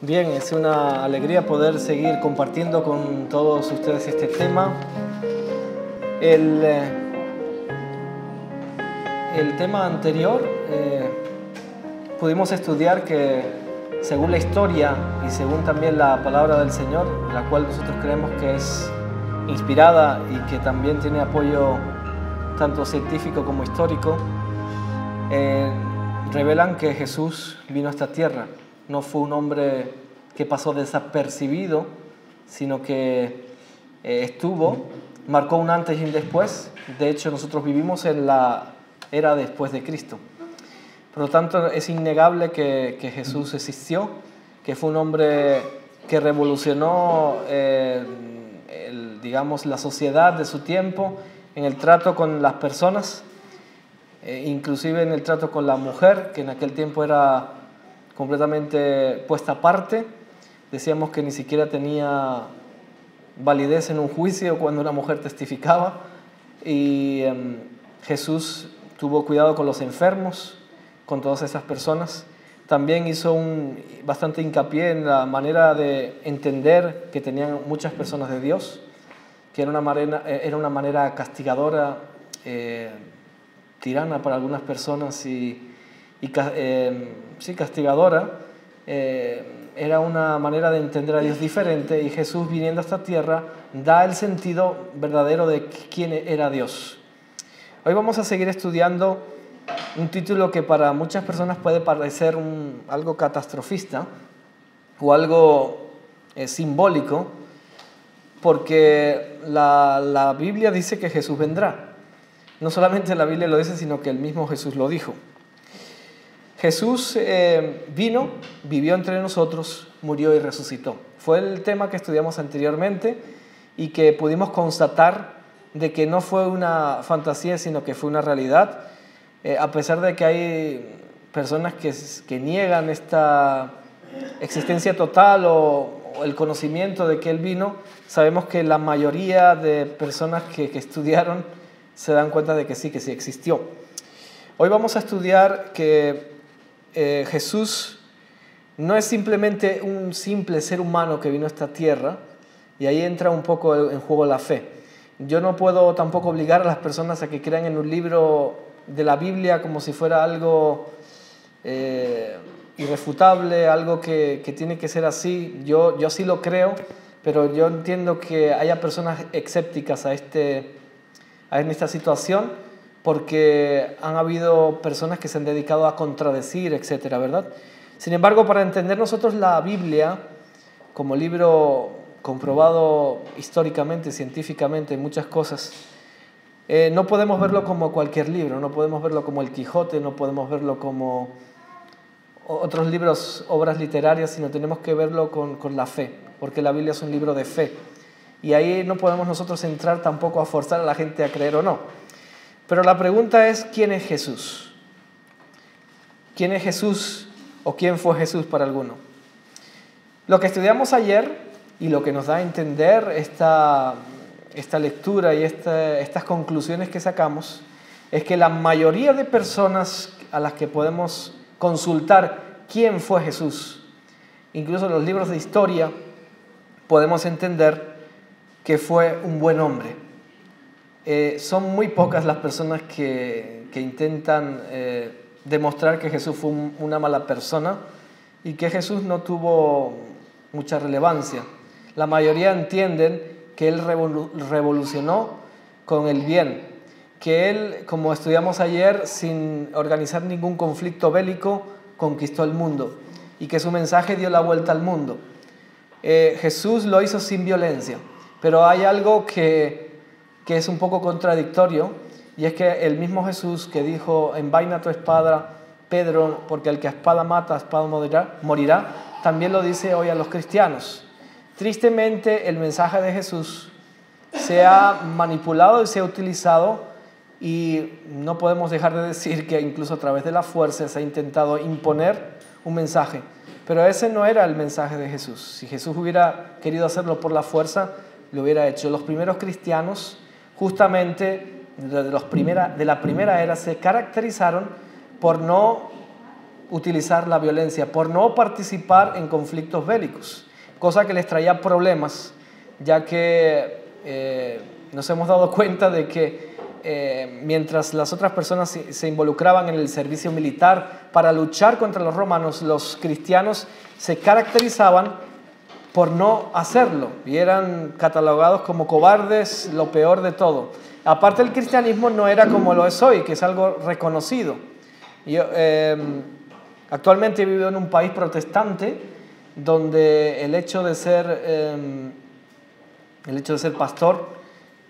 Bien, es una alegría poder seguir compartiendo con todos ustedes este tema. El tema anterior pudimos estudiar que según la historia y según también la palabra del Señor, la cual nosotros creemos que es inspirada y que también tiene apoyo tanto científico como histórico, revelan que Jesús vino a esta tierra. No fue un hombre que pasó desapercibido, sino que marcó un antes y un después. De hecho, nosotros vivimos en la era después de Cristo. Por lo tanto, es innegable que Jesús existió, que fue un hombre que revolucionó la sociedad de su tiempo en el trato con las personas, inclusive en el trato con la mujer, que en aquel tiempo era completamente puesta aparte. Decíamos que ni siquiera tenía validez en un juicio cuando una mujer testificaba. Y Jesús tuvo cuidado con los enfermos, con todas esas personas. También hizo bastante hincapié en la manera de entender que tenían muchas personas de Dios, que era una manera castigadora, tirana para algunas personas y castigadora. Era una manera de entender a Dios diferente, y Jesús, viniendo a esta tierra, da el sentido verdadero de quién era Dios. Hoy vamos a seguir estudiando un título que para muchas personas puede parecer algo catastrofista o algo simbólico, porque la Biblia dice que Jesús vendrá. No solamente la Biblia lo dice, sino que el mismo Jesús lo dijo. Jesús vino, vivió entre nosotros, murió y resucitó. Fue el tema que estudiamos anteriormente y que pudimos constatar de que no fue una fantasía, sino que fue una realidad. A pesar de que hay personas que niegan esta existencia total o el conocimiento de que Él vino, sabemos que la mayoría de personas que estudiaron se dan cuenta de que sí existió. Hoy vamos a estudiar que Jesús no es simplemente un simple ser humano que vino a esta tierra, y ahí entra un poco en juego la fe. Yo no puedo tampoco obligar a las personas a que crean en un libro de la Biblia como si fuera algo irrefutable, algo que tiene que ser así. Yo sí lo creo, pero yo entiendo que haya personas escépticas en esta situación, porque han habido personas que se han dedicado a contradecir, etcétera, ¿verdad? Sin embargo, para entender nosotros la Biblia como libro comprobado históricamente, científicamente, en muchas cosas, no podemos verlo como cualquier libro, no podemos verlo como el Quijote, no podemos verlo como otros libros, obras literarias, sino tenemos que verlo con la fe, porque la Biblia es un libro de fe. Y ahí no podemos nosotros entrar tampoco a forzar a la gente a creer o no. Pero la pregunta es, ¿quién es Jesús? ¿Quién es Jesús o quién fue Jesús para alguno? Lo que estudiamos ayer y lo que nos da a entender esta lectura y estas conclusiones que sacamos es que la mayoría de personas a las que podemos consultar quién fue Jesús, incluso en los libros de historia, podemos entender que fue un buen hombre. Son muy pocas las personas que intentan demostrar que Jesús fue una mala persona y que Jesús no tuvo mucha relevancia. La mayoría entienden que Él revolucionó con el bien, que Él, como estudiamos ayer, sin organizar ningún conflicto bélico, conquistó el mundo y que su mensaje dio la vuelta al mundo. Jesús lo hizo sin violencia, pero hay algo que es un poco contradictorio, y es que el mismo Jesús que dijo: envaina tu espada, Pedro, porque el que a espada mata, a espada morirá, también lo dice hoy a los cristianos. Tristemente, el mensaje de Jesús se ha manipulado y se ha utilizado, y no podemos dejar de decir que incluso a través de la fuerza se ha intentado imponer un mensaje. Pero ese no era el mensaje de Jesús. Si Jesús hubiera querido hacerlo por la fuerza, lo hubiera hecho. Los primeros cristianos, justamente de la primera era, se caracterizaron por no utilizar la violencia, por no participar en conflictos bélicos, cosa que les traía problemas, ya que nos hemos dado cuenta de que mientras las otras personas se involucraban en el servicio militar para luchar contra los romanos, los cristianos se caracterizaban por no hacerlo y eran catalogados como cobardes, lo peor de todo. Aparte, el cristianismo no era como lo es hoy, que es algo reconocido. Yo actualmente vivo en un país protestante donde el hecho de ser pastor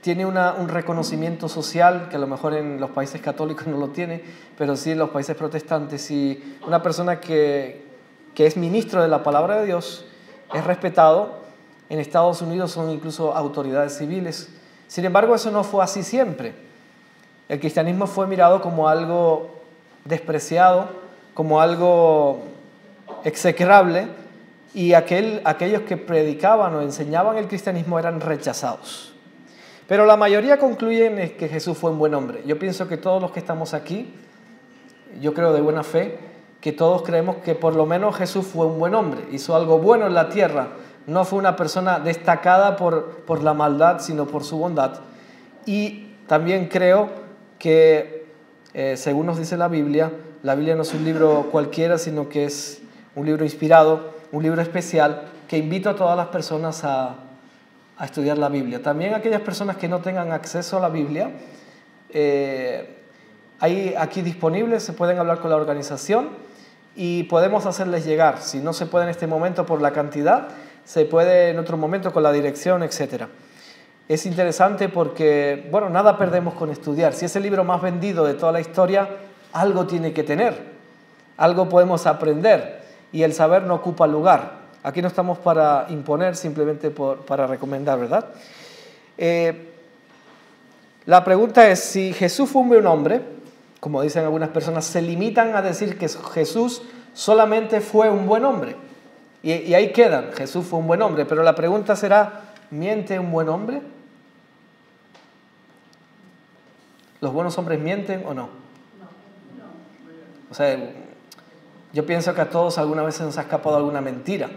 tiene un reconocimiento social que a lo mejor en los países católicos no lo tiene, pero sí en los países protestantes. Y una persona que es ministro de la palabra de Dios es respetado. En Estados Unidos son incluso autoridades civiles. Sin embargo, eso no fue así siempre. El cristianismo fue mirado como algo despreciado, como algo execrable, y aquellos que predicaban o enseñaban el cristianismo eran rechazados. Pero la mayoría concluyen que Jesús fue un buen hombre. Yo pienso que todos los que estamos aquí, yo creo de buena fe, que todos creemos que por lo menos Jesús fue un buen hombre, hizo algo bueno en la tierra, no fue una persona destacada por la maldad, sino por su bondad. Y también creo que, según nos dice la Biblia no es un libro cualquiera, sino que es un libro inspirado, un libro especial, que invito a todas las personas a estudiar la Biblia. También aquellas personas que no tengan acceso a la Biblia, hay aquí disponibles, se pueden hablar con la organización y podemos hacerles llegar. Si no se puede en este momento por la cantidad, se puede en otro momento con la dirección, etc. Es interesante porque, bueno, nada perdemos con estudiar. Si es el libro más vendido de toda la historia, algo tiene que tener, algo podemos aprender, y el saber no ocupa lugar. Aquí no estamos para imponer, simplemente para recomendar, ¿verdad? La pregunta es, si Jesús fue un buen hombre, como dicen algunas personas, se limitan a decir que Jesús solamente fue un buen hombre. Y ahí quedan, Jesús fue un buen hombre. Pero la pregunta será, ¿miente un buen hombre? ¿Los buenos hombres mienten o no? O sea, yo pienso que a todos alguna vez se nos ha escapado alguna mentira.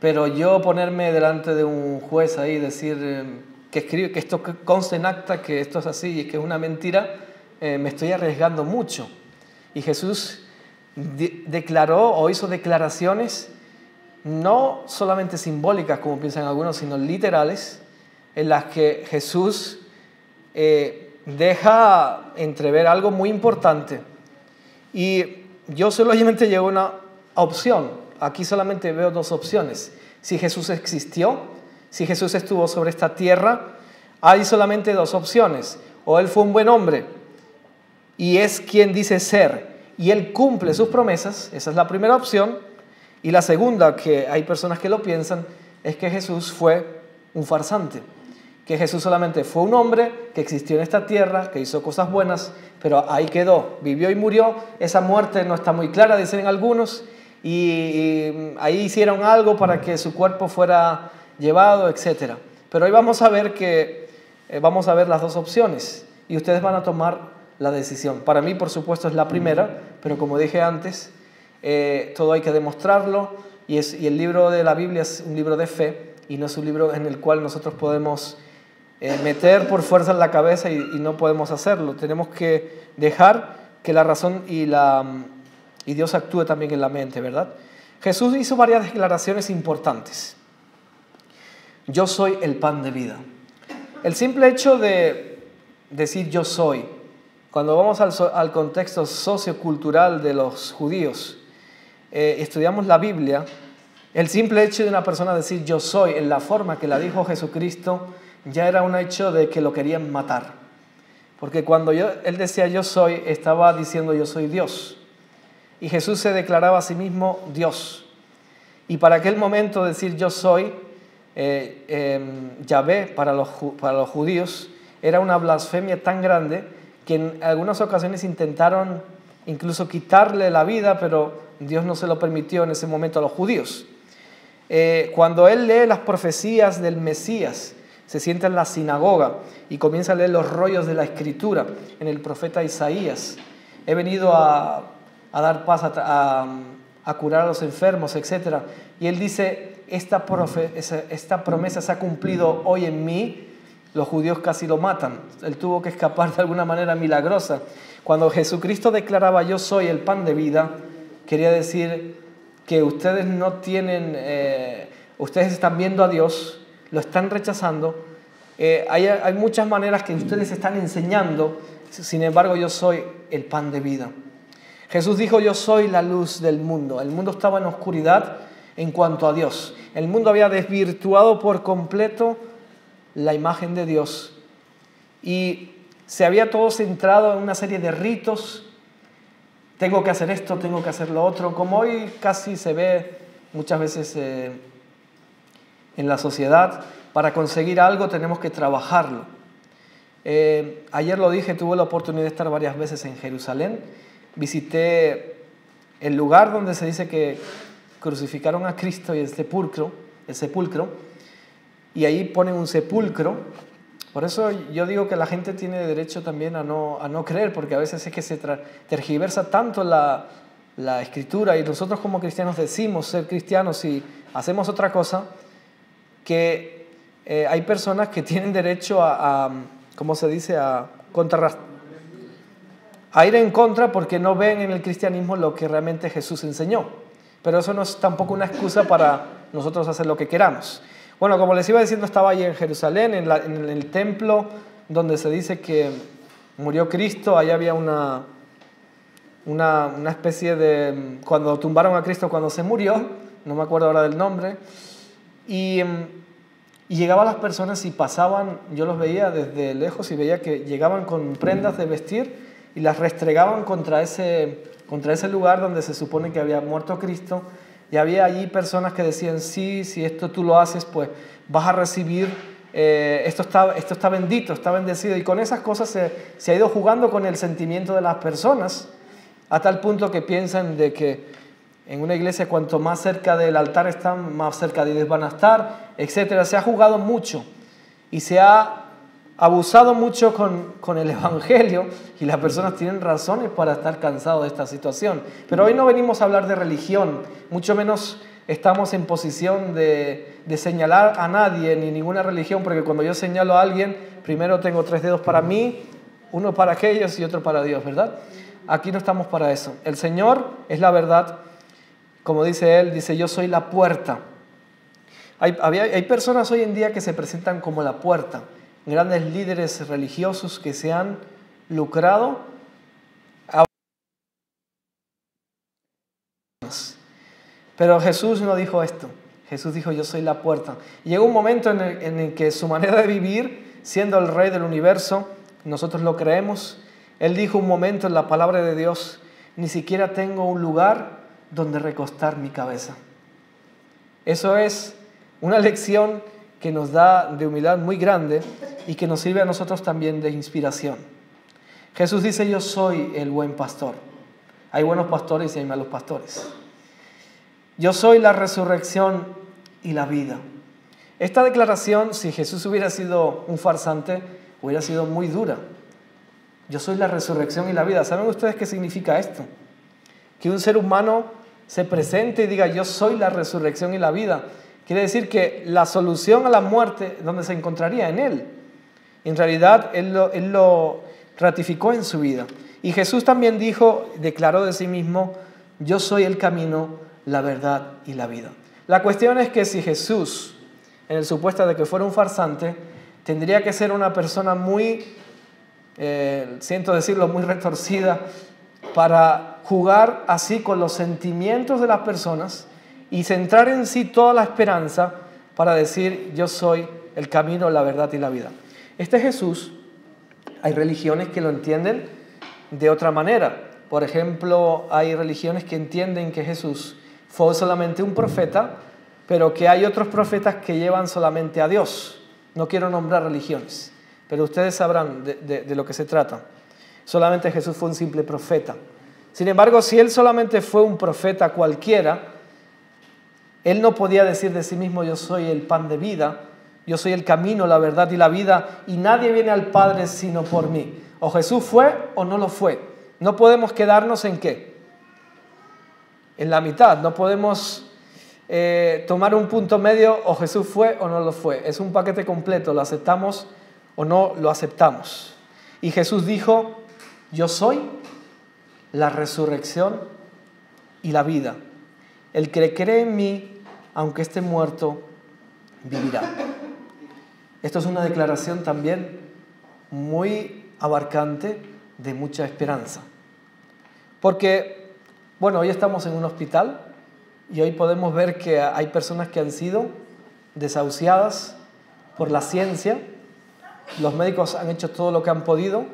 Pero yo ponerme delante de un juez ahí y decir que esto conste en acta, que esto es así y que es una mentira, me estoy arriesgando mucho. Y Jesús declaró o hizo declaraciones no solamente simbólicas, como piensan algunos, sino literales, en las que Jesús deja entrever algo muy importante. Y yo solamente llevo una opción. Aquí solamente veo dos opciones. Si Jesús existió, si Jesús estuvo sobre esta tierra, hay solamente dos opciones. O Él fue un buen hombre y es quien dice ser, y Él cumple sus promesas, esa es la primera opción. Y la segunda, que hay personas que lo piensan, es que Jesús fue un farsante, que Jesús solamente fue un hombre que existió en esta tierra, que hizo cosas buenas, pero ahí quedó, vivió y murió. Esa muerte no está muy clara, dicen algunos, y ahí hicieron algo para que su cuerpo fuera llevado, etc. Pero hoy vamos a ver las dos opciones y ustedes van a tomar la decisión. Para mí, por supuesto, es la primera, pero como dije antes, todo hay que demostrarlo, y el libro de la Biblia es un libro de fe y no es un libro en el cual nosotros podemos meter por fuerza en la cabeza y no podemos hacerlo. Tenemos que dejar que la razón y Dios actúe también en la mente, ¿verdad? Jesús hizo varias declaraciones importantes. Yo soy el pan de vida. El simple hecho de decir yo soy, cuando vamos al contexto sociocultural de los judíos, estudiamos la Biblia, el simple hecho de una persona decir yo soy en la forma que la dijo Jesucristo ya era un hecho de que lo querían matar. Porque cuando él decía yo soy, estaba diciendo yo soy Dios. Y Jesús se declaraba a sí mismo Dios. Y para aquel momento decir yo soy, Yahvé para los judíos, era una blasfemia tan grande que en algunas ocasiones intentaron incluso quitarle la vida, pero Dios no se lo permitió en ese momento a los judíos. Cuando él lee las profecías del Mesías, se sienta en la sinagoga y comienza a leer los rollos de la Escritura en el profeta Isaías. He venido a a dar paz, a curar a los enfermos, etc. Y él dice, esta promesa se ha cumplido hoy en mí. Los judíos casi lo matan. Él tuvo que escapar de alguna manera milagrosa. Cuando Jesucristo declaraba yo soy el pan de vida, quería decir que ustedes no tienen, ustedes están viendo a Dios, lo están rechazando. Hay muchas maneras que ustedes están enseñando, sin embargo yo soy el pan de vida. Jesús dijo yo soy la luz del mundo. El mundo estaba en oscuridad en cuanto a Dios. El mundo había desvirtuado por completo la imagen de Dios y se había todo centrado en una serie de ritos. Tengo que hacer esto, tengo que hacer lo otro, como hoy casi se ve muchas veces en la sociedad. Para conseguir algo tenemos que trabajarlo. Ayer lo dije, tuve la oportunidad de estar varias veces en Jerusalén. Visité el lugar donde se dice que crucificaron a Cristo y el sepulcro, y ahí ponen un sepulcro. Por eso yo digo que la gente tiene derecho también a no creer, porque a veces es que se tergiversa tanto la Escritura, y nosotros como cristianos decimos ser cristianos y hacemos otra cosa, que hay personas que tienen derecho ¿cómo se dice?, a ir en contra porque no ven en el cristianismo lo que realmente Jesús enseñó. Pero eso no es tampoco una excusa para nosotros hacer lo que queramos. Bueno, como les iba diciendo, estaba allí en Jerusalén, en el templo donde se dice que murió Cristo. Allá había una especie de... Cuando tumbaron a Cristo, cuando se murió, no me acuerdo ahora del nombre, y llegaban las personas y pasaban, yo los veía desde lejos y veía que llegaban con prendas de vestir y las restregaban contra ese lugar donde se supone que había muerto Cristo. Y había allí personas que decían, sí, si esto tú lo haces, pues vas a recibir, esto está bendito, está bendecido. Y con esas cosas se ha ido jugando con el sentimiento de las personas, a tal punto que piensan de que en una iglesia cuanto más cerca del altar están, más cerca de Dios van a estar, etc. Se ha jugado mucho y se ha abusado mucho con el Evangelio, y las personas tienen razones para estar cansados de esta situación. Pero hoy no venimos a hablar de religión, mucho menos estamos en posición de señalar a nadie ni ninguna religión, porque cuando yo señalo a alguien, primero tengo 3 dedos para mí, uno para aquellos y otro para Dios, ¿verdad? Aquí no estamos para eso. El Señor es la verdad, como dice Él, dice yo soy la puerta. Hay personas hoy en día que se presentan como la puerta, grandes líderes religiosos que se han lucrado. Pero Jesús no dijo esto. Jesús dijo, yo soy la puerta. Y llegó un momento en el que su manera de vivir, siendo el rey del universo, nosotros lo creemos. Él dijo un momento en la palabra de Dios, ni siquiera tengo un lugar donde recostar mi cabeza. Eso es una lección que nos da de humildad muy grande y que nos sirve a nosotros también de inspiración. Jesús dice, yo soy el buen pastor. Hay buenos pastores y hay malos pastores. Yo soy la resurrección y la vida. Esta declaración, si Jesús hubiera sido un farsante, hubiera sido muy dura. Yo soy la resurrección y la vida. ¿Saben ustedes qué significa esto? Que un ser humano se presente y diga, yo soy la resurrección y la vida. Quiere decir que la solución a la muerte, ¿dónde se encontraría? En Él. En realidad, Él lo ratificó en su vida. Y Jesús también declaró de sí mismo, yo soy el camino, la verdad y la vida. La cuestión es que si Jesús, en el supuesto de que fuera un farsante, tendría que ser una persona muy, siento decirlo, muy retorcida, para jugar así con los sentimientos de las personas y centrar en sí toda la esperanza para decir, yo soy el camino, la verdad y la vida. Este Jesús, hay religiones que lo entienden de otra manera. Por ejemplo, hay religiones que entienden que Jesús fue solamente un profeta, pero que hay otros profetas que llevan solamente a Dios. No quiero nombrar religiones, pero ustedes sabrán de lo que se trata. Solamente Jesús fue un simple profeta. Sin embargo, si Él solamente fue un profeta cualquiera, Él no podía decir de sí mismo, yo soy el pan de vida, yo soy el camino, la verdad y la vida, y nadie viene al Padre sino por mí. O Jesús fue o no lo fue. No podemos quedarnos en ¿qué? en la mitad. No podemos tomar un punto medio, o Jesús fue o no lo fue. Es un paquete completo, lo aceptamos o no lo aceptamos. Y Jesús dijo, yo soy la resurrección y la vida. El que cree en mí, aunque esté muerto, vivirá. Esto es una declaración también muy abarcante, de mucha esperanza. Porque, bueno, hoy estamos en un hospital y hoy podemos ver que hay personas que han sido desahuciadas por la ciencia. Los médicos han hecho todo lo que han podido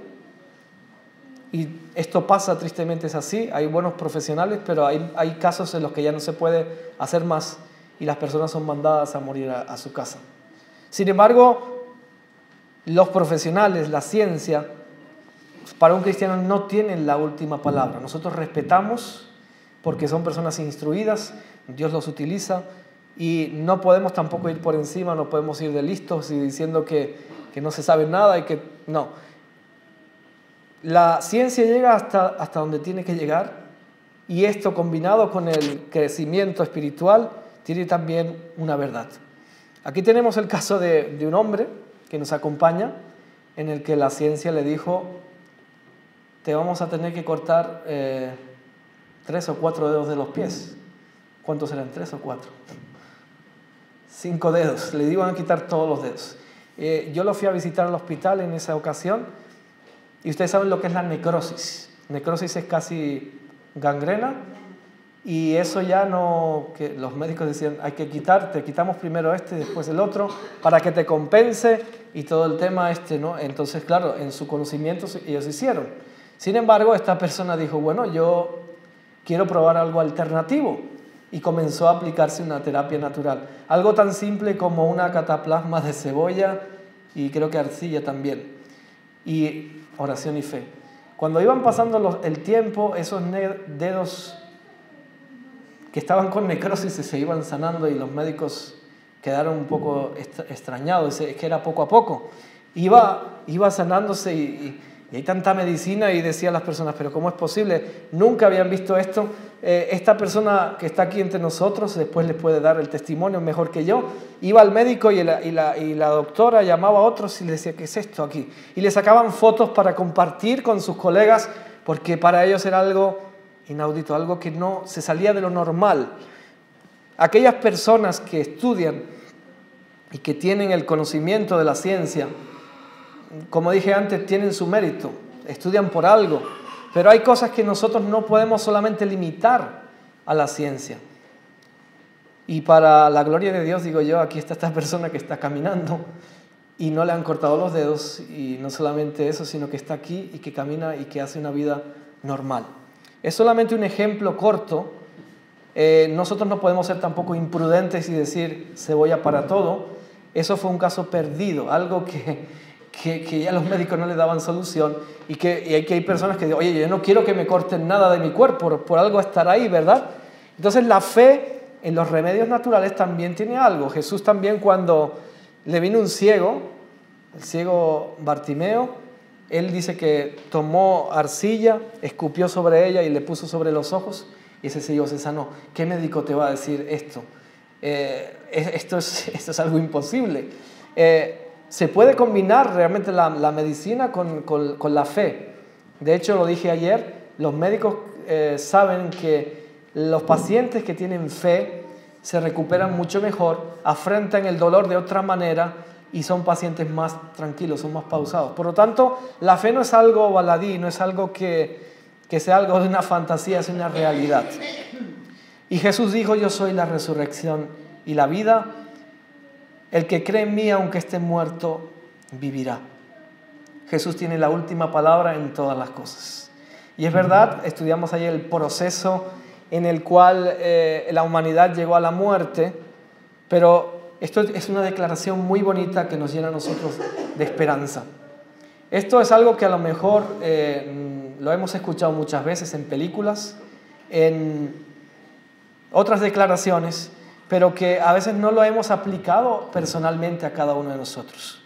y esto pasa, tristemente es así. Hay buenos profesionales, pero hay casos en los que ya no se puede hacer más y las personas son mandadas a morir a su casa. Sin embargo, los profesionales, la ciencia, para un cristiano no tienen la última palabra. Nosotros respetamos porque son personas instruidas, Dios los utiliza y no podemos tampoco ir por encima, no podemos ir de listos y diciendo que no se sabe nada y que no. La ciencia llega hasta donde tiene que llegar y esto combinado con el crecimiento espiritual tiene también una verdad. Aquí tenemos el caso de un hombre que nos acompaña en el que la ciencia le dijo: te vamos a tener que cortar 3 o 4 dedos de los pies. ¿Cuántos eran? 3 o 4. 5 dedos. Le iban a quitar todos los dedos. Yo lo fui a visitar al hospital en esa ocasión y ustedes saben lo que es la necrosis. Necrosis es casi gangrena y eso ya no, que los médicos decían, hay que quitamos primero este y después el otro para que te compense y todo el tema ¿no? Entonces, claro, en su conocimiento ellos hicieron. Sin embargo, esta persona dijo, bueno, yo quiero probar algo alternativo y comenzó a aplicarse una terapia natural. Algo tan simple como una cataplasma de cebolla y creo que arcilla también. Y oración y fe. Cuando iban pasando el tiempo, esos dedos que estaban con necrosis se iban sanando y los médicos quedaron un poco extrañados, es que era poco a poco. Iba sanándose y hay tanta medicina y decían las personas, pero ¿cómo es posible? Nunca habían visto esto. Esta persona que está aquí entre nosotros, después les puede dar el testimonio mejor que yo, iba al médico y la doctora llamaba a otros y le decía, ¿qué es esto aquí? Y le sacaban fotos para compartir con sus colegas, porque para ellos era algo inaudito, algo que no se salía de lo normal. Aquellas personas que estudian y que tienen el conocimiento de la ciencia, como dije antes, tienen su mérito, estudian por algo, pero hay cosas que nosotros no podemos solamente limitar a la ciencia. Y para la gloria de Dios, digo yo, aquí está esta persona que está caminando y no le han cortado los dedos, y no solamente eso, sino que está aquí y que camina y que hace una vida normal. Es solamente un ejemplo corto. Nosotros no podemos ser tampoco imprudentes y decir cebolla para todo. Eso fue un caso perdido, algo que ya los médicos no le daban solución y que hay personas que dicen, oye, yo no quiero que me corten nada de mi cuerpo, por algo estar ahí, ¿verdad? Entonces la fe en los remedios naturales también tiene algo. Jesús también, cuando le vino un ciego, el ciego Bartimeo, él dice que tomó arcilla, escupió sobre ella y le puso sobre los ojos y ese ciego se sanó. ¿Qué médico te va a decir esto? Esto es algo imposible. Se puede combinar realmente la medicina con la fe. De hecho, lo dije ayer, los médicos saben que los pacientes que tienen fe se recuperan mucho mejor, afrontan el dolor de otra manera y son pacientes más tranquilos, son más pausados. Por lo tanto, la fe no es algo baladí, no es algo que sea algo de una fantasía, es una realidad. Y Jesús dijo, yo soy la resurrección y la vida. El que cree en mí, aunque esté muerto, vivirá. Jesús tiene la última palabra en todas las cosas. Y es verdad, estudiamos ayer el proceso en el cual la humanidad llegó a la muerte, pero esto es una declaración muy bonita que nos llena a nosotros de esperanza. Esto es algo que a lo mejor lo hemos escuchado muchas veces en películas, en otras declaraciones, pero que a veces no lo hemos aplicado personalmente a cada uno de nosotros.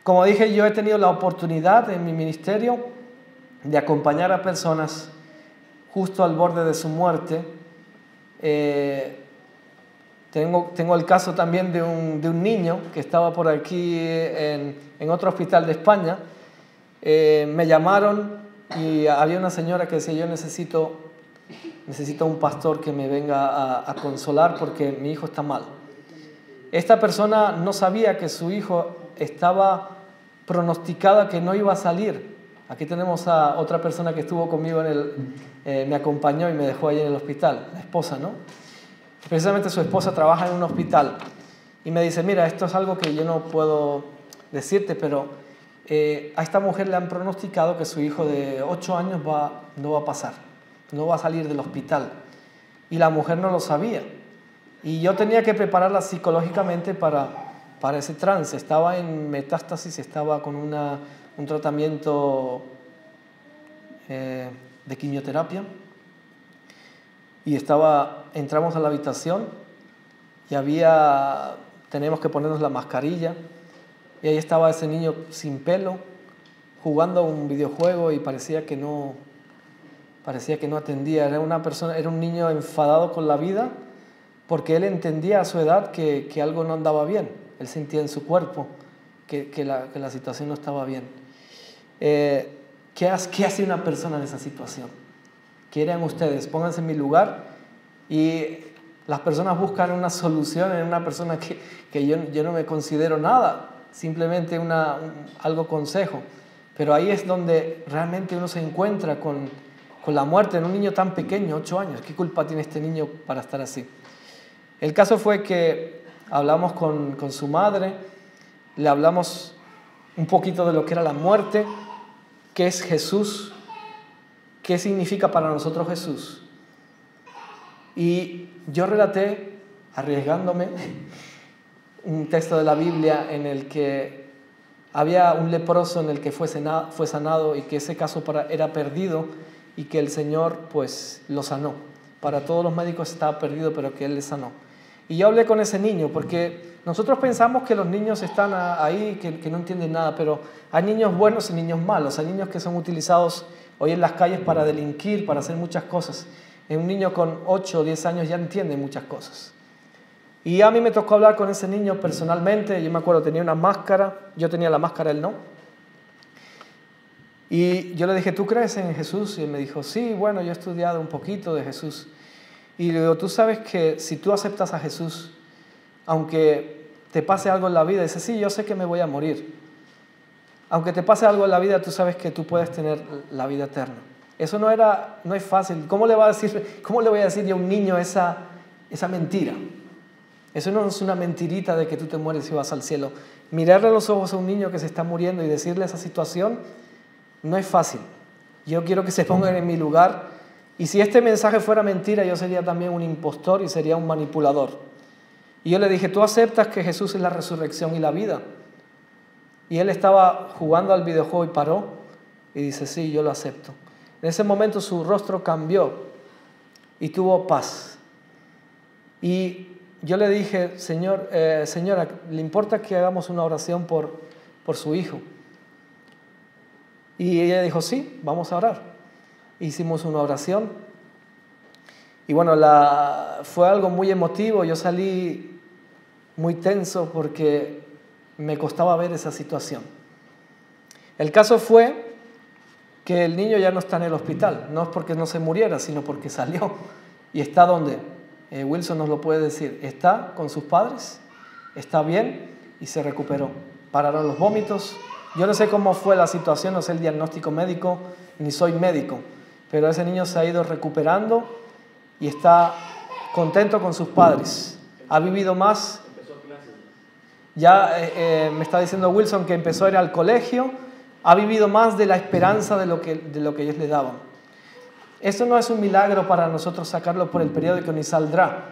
Como dije, yo he tenido la oportunidad en mi ministerio de acompañar a personas justo al borde de su muerte. Tengo el caso también de un niño que estaba por aquí en otro hospital de España. Me llamaron y había una señora que decía: yo necesito un pastor que me venga a consolar porque mi hijo está mal. Esta persona no sabía que su hijo estaba pronosticada que no iba a salir. Aquí tenemos a otra persona que estuvo conmigo me acompañó y me dejó ahí en el hospital, la esposa, ¿no? Precisamente su esposa trabaja en un hospital y me dice: mira, esto es algo que yo no puedo decirte, pero a esta mujer le han pronosticado que su hijo de 8 años no va a pasar, no va a salir del hospital. Y la mujer no lo sabía. Y yo tenía que prepararla psicológicamente para ese trance. Estaba en metástasis, estaba con un tratamiento de quimioterapia. Y entramos a la habitación y teníamos que ponernos la mascarilla. Y ahí estaba ese niño sin pelo, jugando a un videojuego y parecía que no atendía. Era un niño enfadado con la vida porque él entendía a su edad que algo no andaba bien. Él sentía en su cuerpo que la situación no estaba bien. ¿Qué hace una persona en esa situación? ¿Qué harían ustedes? Pónganse en mi lugar. Y las personas buscan una solución en una persona que yo no me considero nada, simplemente algo consejo. Pero ahí es donde realmente uno se encuentra con la muerte en un niño tan pequeño, 8 años. ¿Qué culpa tiene este niño para estar así? El caso fue que hablamos con su madre, le hablamos un poquito de lo que era la muerte, qué es Jesús, qué significa para nosotros Jesús. Y yo relaté, arriesgándome, un texto de la Biblia en el que había un leproso en el que fue sanado y que ese caso era perdido y que el Señor pues lo sanó. Para todos los médicos estaba perdido, pero que Él le sanó. Y yo hablé con ese niño porque nosotros pensamos que los niños están ahí, que no entienden nada, pero hay niños buenos y niños malos. Hay niños que son utilizados hoy en las calles para delinquir, para hacer muchas cosas. Un niño con 8 o 10 años ya entiende muchas cosas. Y a mí me tocó hablar con ese niño personalmente. Yo me acuerdo, tenía una máscara, yo tenía la máscara, él no. Y yo le dije: ¿tú crees en Jesús? Y él me dijo: sí, bueno, yo he estudiado un poquito de Jesús. Y le digo: tú sabes que si tú aceptas a Jesús, aunque te pase algo en la vida, dice: sí, yo sé que me voy a morir. Aunque te pase algo en la vida, tú sabes que tú puedes tener la vida eterna. Eso no es fácil. ¿Cómo le voy a decir yo a un niño esa mentira? Eso no es una mentirita de que tú te mueres y vas al cielo. Mirarle a los ojos a un niño que se está muriendo y decirle esa situación no es fácil. Yo quiero que se pongan en mi lugar. Y si este mensaje fuera mentira, yo sería también un impostor y sería un manipulador. Y yo le dije: ¿tú aceptas que Jesús es la resurrección y la vida? Y él estaba jugando al videojuego y paró y dice: sí, yo lo acepto. En ese momento su rostro cambió y tuvo paz. Y yo le dije: señora, ¿le importa que hagamos una oración por su hijo? Y ella dijo: sí, vamos a orar. Hicimos una oración. Y bueno, fue algo muy emotivo. Yo salí muy tenso porque me costaba ver esa situación. El caso fue que el niño ya no está en el hospital. No es porque no se muriera, sino porque salió. ¿Y está dónde? Wilson nos lo puede decir. Está con sus padres, está bien y se recuperó. Pararon los vómitos. Yo no sé cómo fue la situación, no sé el diagnóstico médico, ni soy médico, pero ese niño se ha ido recuperando y está contento con sus padres. Ha vivido más. Ya me está diciendo Wilson que empezó a ir al colegio. Ha vivido más de la esperanza de lo que ellos le daban. Eso no es un milagro para nosotros sacarlo por el periódico ni saldrá.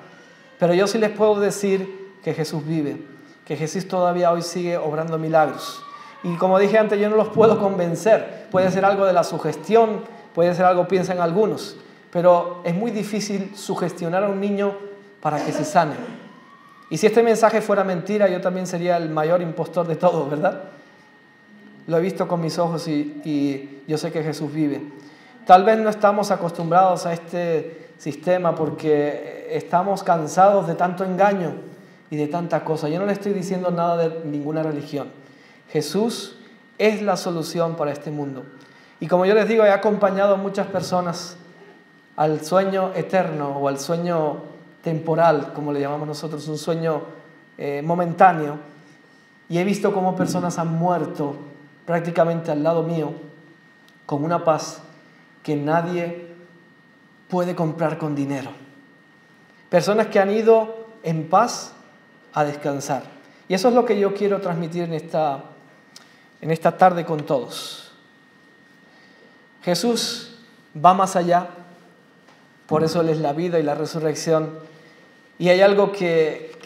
Pero yo sí les puedo decir que Jesús vive, que Jesús todavía hoy sigue obrando milagros. Y como dije antes, yo no los puedo convencer. Puede ser algo de la sugestión, puede ser algo, piensan algunos. Pero es muy difícil sugestionar a un niño para que se sane. Y si este mensaje fuera mentira, yo también sería el mayor impostor de todos, ¿verdad? Lo he visto con mis ojos y yo sé que Jesús vive. Tal vez no estamos acostumbrados a este sistema porque estamos cansados de tanto engaño y de tanta cosa. Yo no le estoy diciendo nada de ninguna religión. Jesús es la solución para este mundo. Y como yo les digo, he acompañado a muchas personas al sueño eterno o al sueño temporal, como le llamamos nosotros, un sueño momentáneo. Y he visto cómo personas han muerto prácticamente al lado mío con una paz que nadie puede comprar con dinero. Personas que han ido en paz a descansar. Y eso es lo que yo quiero transmitir en esta tarde con todos. Jesús va más allá, por eso Él es la vida y la resurrección. Y hay algo que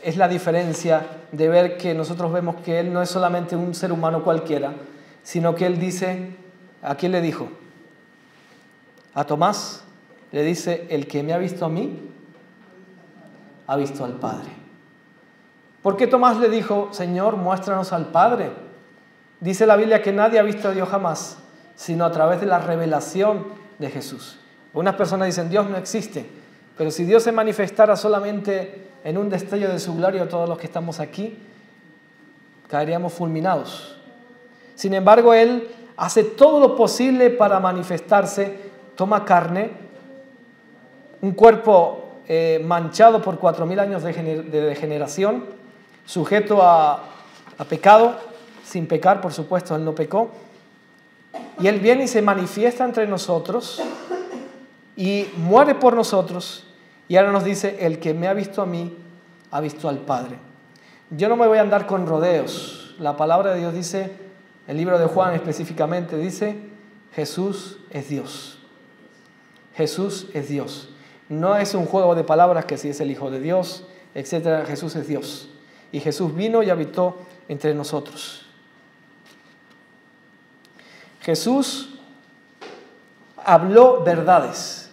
es la diferencia de ver que nosotros vemos que Él no es solamente un ser humano cualquiera, sino que Él dice, ¿a quién le dijo? A Tomás le dice, el que me ha visto a mí, ha visto al Padre. ¿Por qué Tomás le dijo, Señor, muéstranos al Padre? Dice la Biblia que nadie ha visto a Dios jamás, sino a través de la revelación de Jesús. Algunas personas dicen, Dios no existe, pero si Dios se manifestara solamente en un destello de su gloria, todos los que estamos aquí, caeríamos fulminados. Sin embargo, Él hace todo lo posible para manifestarse, toma carne, un cuerpo manchado por 4.000 años de degeneración, sujeto a pecado, sin pecar, por supuesto, Él no pecó. Y Él viene y se manifiesta entre nosotros y muere por nosotros. Y ahora nos dice, el que me ha visto a mí, ha visto al Padre. Yo no me voy a andar con rodeos. La palabra de Dios dice, el libro de Juan específicamente dice, Jesús es Dios. Jesús es Dios. No es un juego de palabras que si es el Hijo de Dios, etc. Jesús es Dios. Y Jesús vino y habitó entre nosotros. Jesús habló verdades.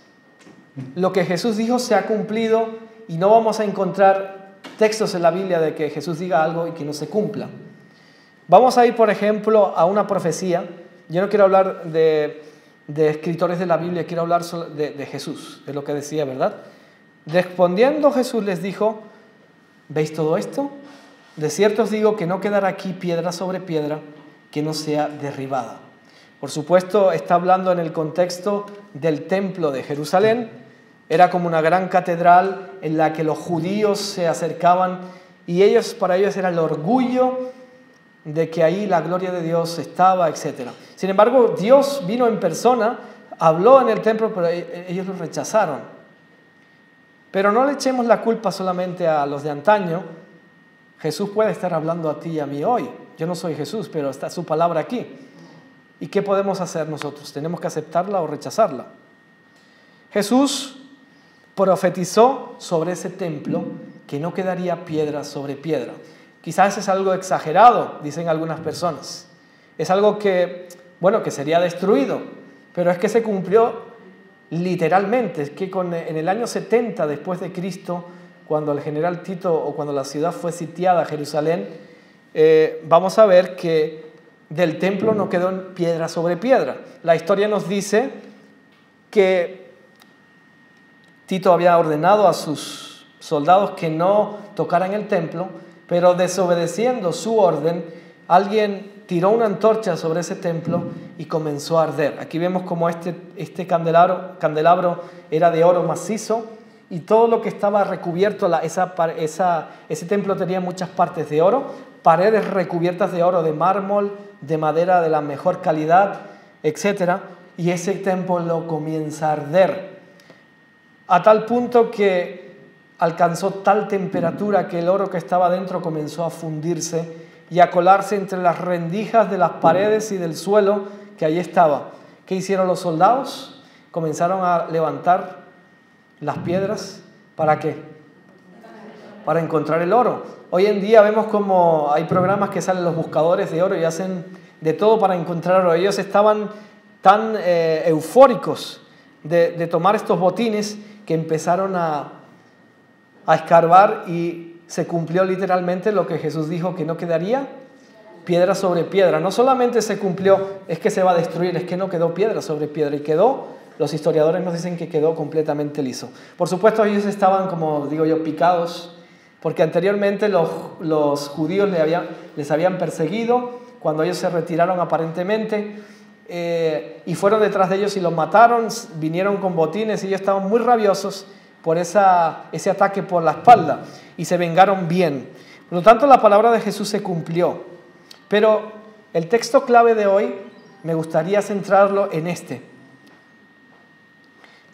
Lo que Jesús dijo se ha cumplido y no vamos a encontrar textos en la Biblia de que Jesús diga algo y que no se cumpla. Vamos a ir, por ejemplo, a una profecía. Yo no quiero hablar de escritores de la Biblia, quiero hablar de Jesús, de lo que decía, ¿verdad? Respondiendo Jesús les dijo, ¿veis todo esto? De cierto os digo que no quedará aquí piedra sobre piedra que no sea derribada. Por supuesto, está hablando en el contexto del templo de Jerusalén. Era como una gran catedral en la que los judíos se acercaban y para ellos era el orgullo de que ahí la gloria de Dios estaba, etc. Sin embargo, Dios vino en persona, habló en el templo, pero ellos lo rechazaron. Pero no le echemos la culpa solamente a los de antaño. Jesús puede estar hablando a ti y a mí hoy. Yo no soy Jesús, pero está su palabra aquí. ¿Y qué podemos hacer nosotros? ¿Tenemos que aceptarla o rechazarla? Jesús profetizó sobre ese templo que no quedaría piedra sobre piedra. Quizás es algo exagerado, dicen algunas personas. Es algo que sería destruido, pero es que se cumplió literalmente. Es que en el año 70 después de Cristo, cuando el general Tito o cuando la ciudad fue sitiada, Jerusalén, vamos a ver que del templo no quedó piedra sobre piedra. La historia nos dice que Tito había ordenado a sus soldados que no tocaran el templo, pero desobedeciendo su orden, alguien tiró una antorcha sobre ese templo y comenzó a arder. Aquí vemos como este candelabro era de oro macizo y todo lo que estaba recubierto, ese templo tenía muchas partes de oro, paredes recubiertas de oro, de mármol, de madera de la mejor calidad, etc. Y ese templo comienza a arder, a tal punto que alcanzó tal temperatura que el oro que estaba dentro comenzó a fundirse y a colarse entre las rendijas de las paredes y del suelo que allí estaba. ¿Qué hicieron los soldados? Comenzaron a levantar las piedras. ¿Para qué? Para encontrar el oro. Hoy en día vemos como hay programas que salen los buscadores de oro y hacen de todo para encontrar oro. Ellos estaban tan eufóricos de tomar estos botines que empezaron a escarbar y se cumplió literalmente lo que Jesús dijo, que no quedaría piedra sobre piedra. No solamente se cumplió, es que se va a destruir, es que no quedó piedra sobre piedra y quedó, los historiadores nos dicen que quedó completamente liso. Por supuesto, ellos estaban, como digo yo, picados, porque anteriormente los judíos les habían perseguido cuando ellos se retiraron aparentemente, y fueron detrás de ellos y los mataron, vinieron con botines y ellos estaban muy rabiosos por ese ataque por la espalda y se vengaron bien. Por lo tanto, la palabra de Jesús se cumplió. Pero el texto clave de hoy me gustaría centrarlo en este,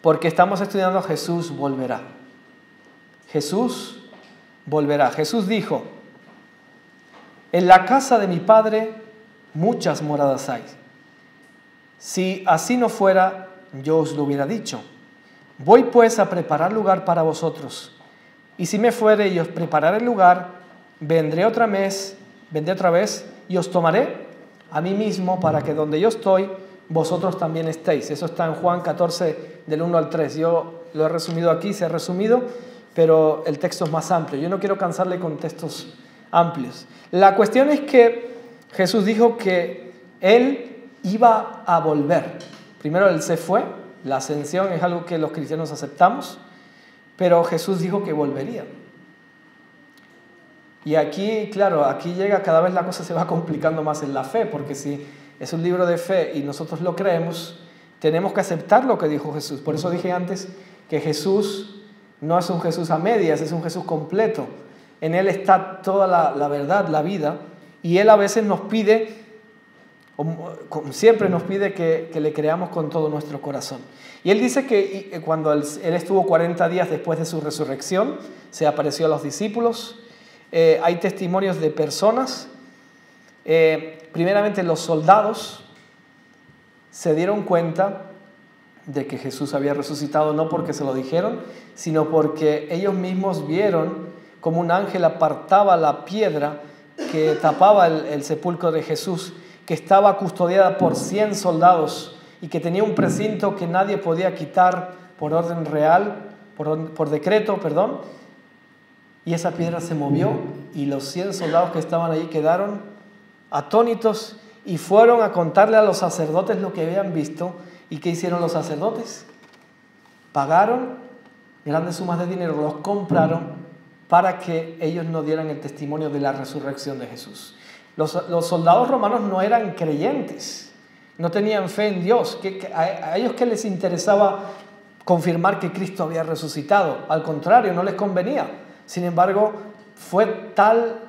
porque estamos estudiando Jesús volverá. Jesús volverá. Jesús dijo: en la casa de mi Padre muchas moradas hay. Si así no fuera, yo os lo hubiera dicho. Voy pues a preparar lugar para vosotros. Y si me fuere y os prepararé el lugar, vendré otra vez y os tomaré a mí mismo, para que donde yo estoy, vosotros también estéis. Eso está en Juan 14, del 1 al 3. Yo lo he resumido aquí, se ha resumido, pero el texto es más amplio. Yo no quiero cansarle con textos amplios. La cuestión es que Jesús dijo que Él iba a volver. Primero Él se fue, la ascensión es algo que los cristianos aceptamos, pero Jesús dijo que volvería. Y aquí, claro, aquí llega, cada vez la cosa se va complicando más en la fe, porque si es un libro de fe y nosotros lo creemos, tenemos que aceptar lo que dijo Jesús. Por eso dije antes que Jesús no es un Jesús a medias, es un Jesús completo. En Él está toda la verdad, la vida, y Él a veces nos pide, como siempre nos pide que le creamos con todo nuestro corazón. Y Él dice que cuando Él estuvo 40 días después de su resurrección, se apareció a los discípulos. Hay testimonios de personas. Primeramente los soldados se dieron cuenta de que Jesús había resucitado, no porque se lo dijeron, sino porque ellos mismos vieron como un ángel apartaba la piedra que tapaba el sepulcro de Jesús, que estaba custodiada por 100 soldados y que tenía un precinto que nadie podía quitar por orden real, por decreto, perdón. Y esa piedra se movió y los 100 soldados que estaban allí quedaron atónitos y fueron a contarle a los sacerdotes lo que habían visto. ¿Y qué hicieron los sacerdotes? Pagaron grandes sumas de dinero, los compraron para que ellos no dieran el testimonio de la resurrección de Jesús. Los soldados romanos no eran creyentes, no tenían fe en Dios. A ellos ¿qué les interesaba confirmar que Cristo había resucitado? Al contrario, no les convenía. Sin embargo, fue tal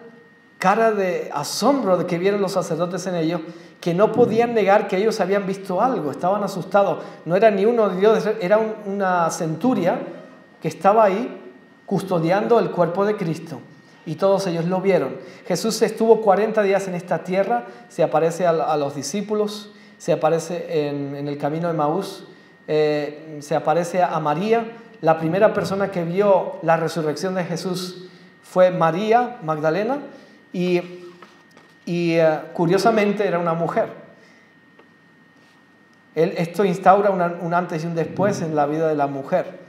cara de asombro de que vieron los sacerdotes en ellos que no podían negar que ellos habían visto algo, estaban asustados. No era ni uno de Dios, era una centuria que estaba ahí custodiando el cuerpo de Cristo. Y todos ellos lo vieron. Jesús estuvo 40 días en esta tierra, se aparece a los discípulos, se aparece en el camino de Emaús, se aparece a María. La primera persona que vio la resurrección de Jesús fue María Magdalena y curiosamente era una mujer. Esto instaura un antes y un después en la vida de la mujer.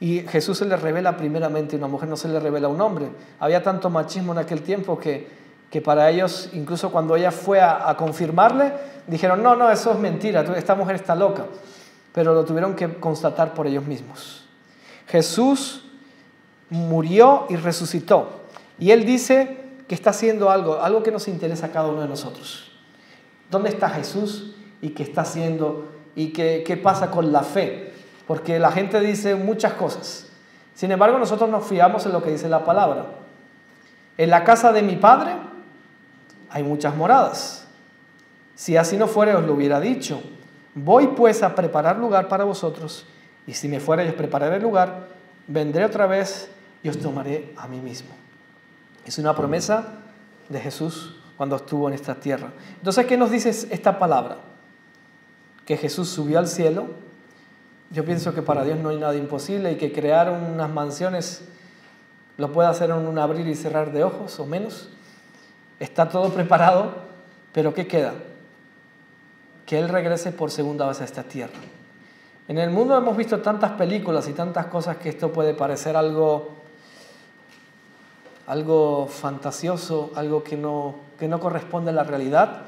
Y Jesús se le revela primeramente a una mujer, no se le revela a un hombre. Había tanto machismo en aquel tiempo que para ellos, incluso cuando ella fue a confirmarle, dijeron, no, eso es mentira, esta mujer está loca. Pero lo tuvieron que constatar por ellos mismos. Jesús murió y resucitó. Y Él dice que está haciendo algo que nos interesa a cada uno de nosotros. ¿Dónde está Jesús y qué está haciendo y qué pasa con la fe? Porque la gente dice muchas cosas. Sin embargo, nosotros nos fiamos en lo que dice la palabra. En la casa de mi Padre hay muchas moradas. Si así no fuere, os lo hubiera dicho. Voy pues a preparar lugar para vosotros, y si me fuere y os prepararé el lugar, vendré otra vez y os tomaré a mí mismo. Es una promesa de Jesús cuando estuvo en esta tierra. Entonces, ¿qué nos dice esta palabra? Que Jesús subió al cielo. Yo pienso que para Dios no hay nada imposible y que crear unas mansiones lo puede hacer en un abrir y cerrar de ojos o menos. Está todo preparado, pero ¿qué queda? Que Él regrese por segunda vez a esta tierra. En el mundo hemos visto tantas películas y tantas cosas que esto puede parecer algo algo fantasioso, algo que no corresponde a la realidad.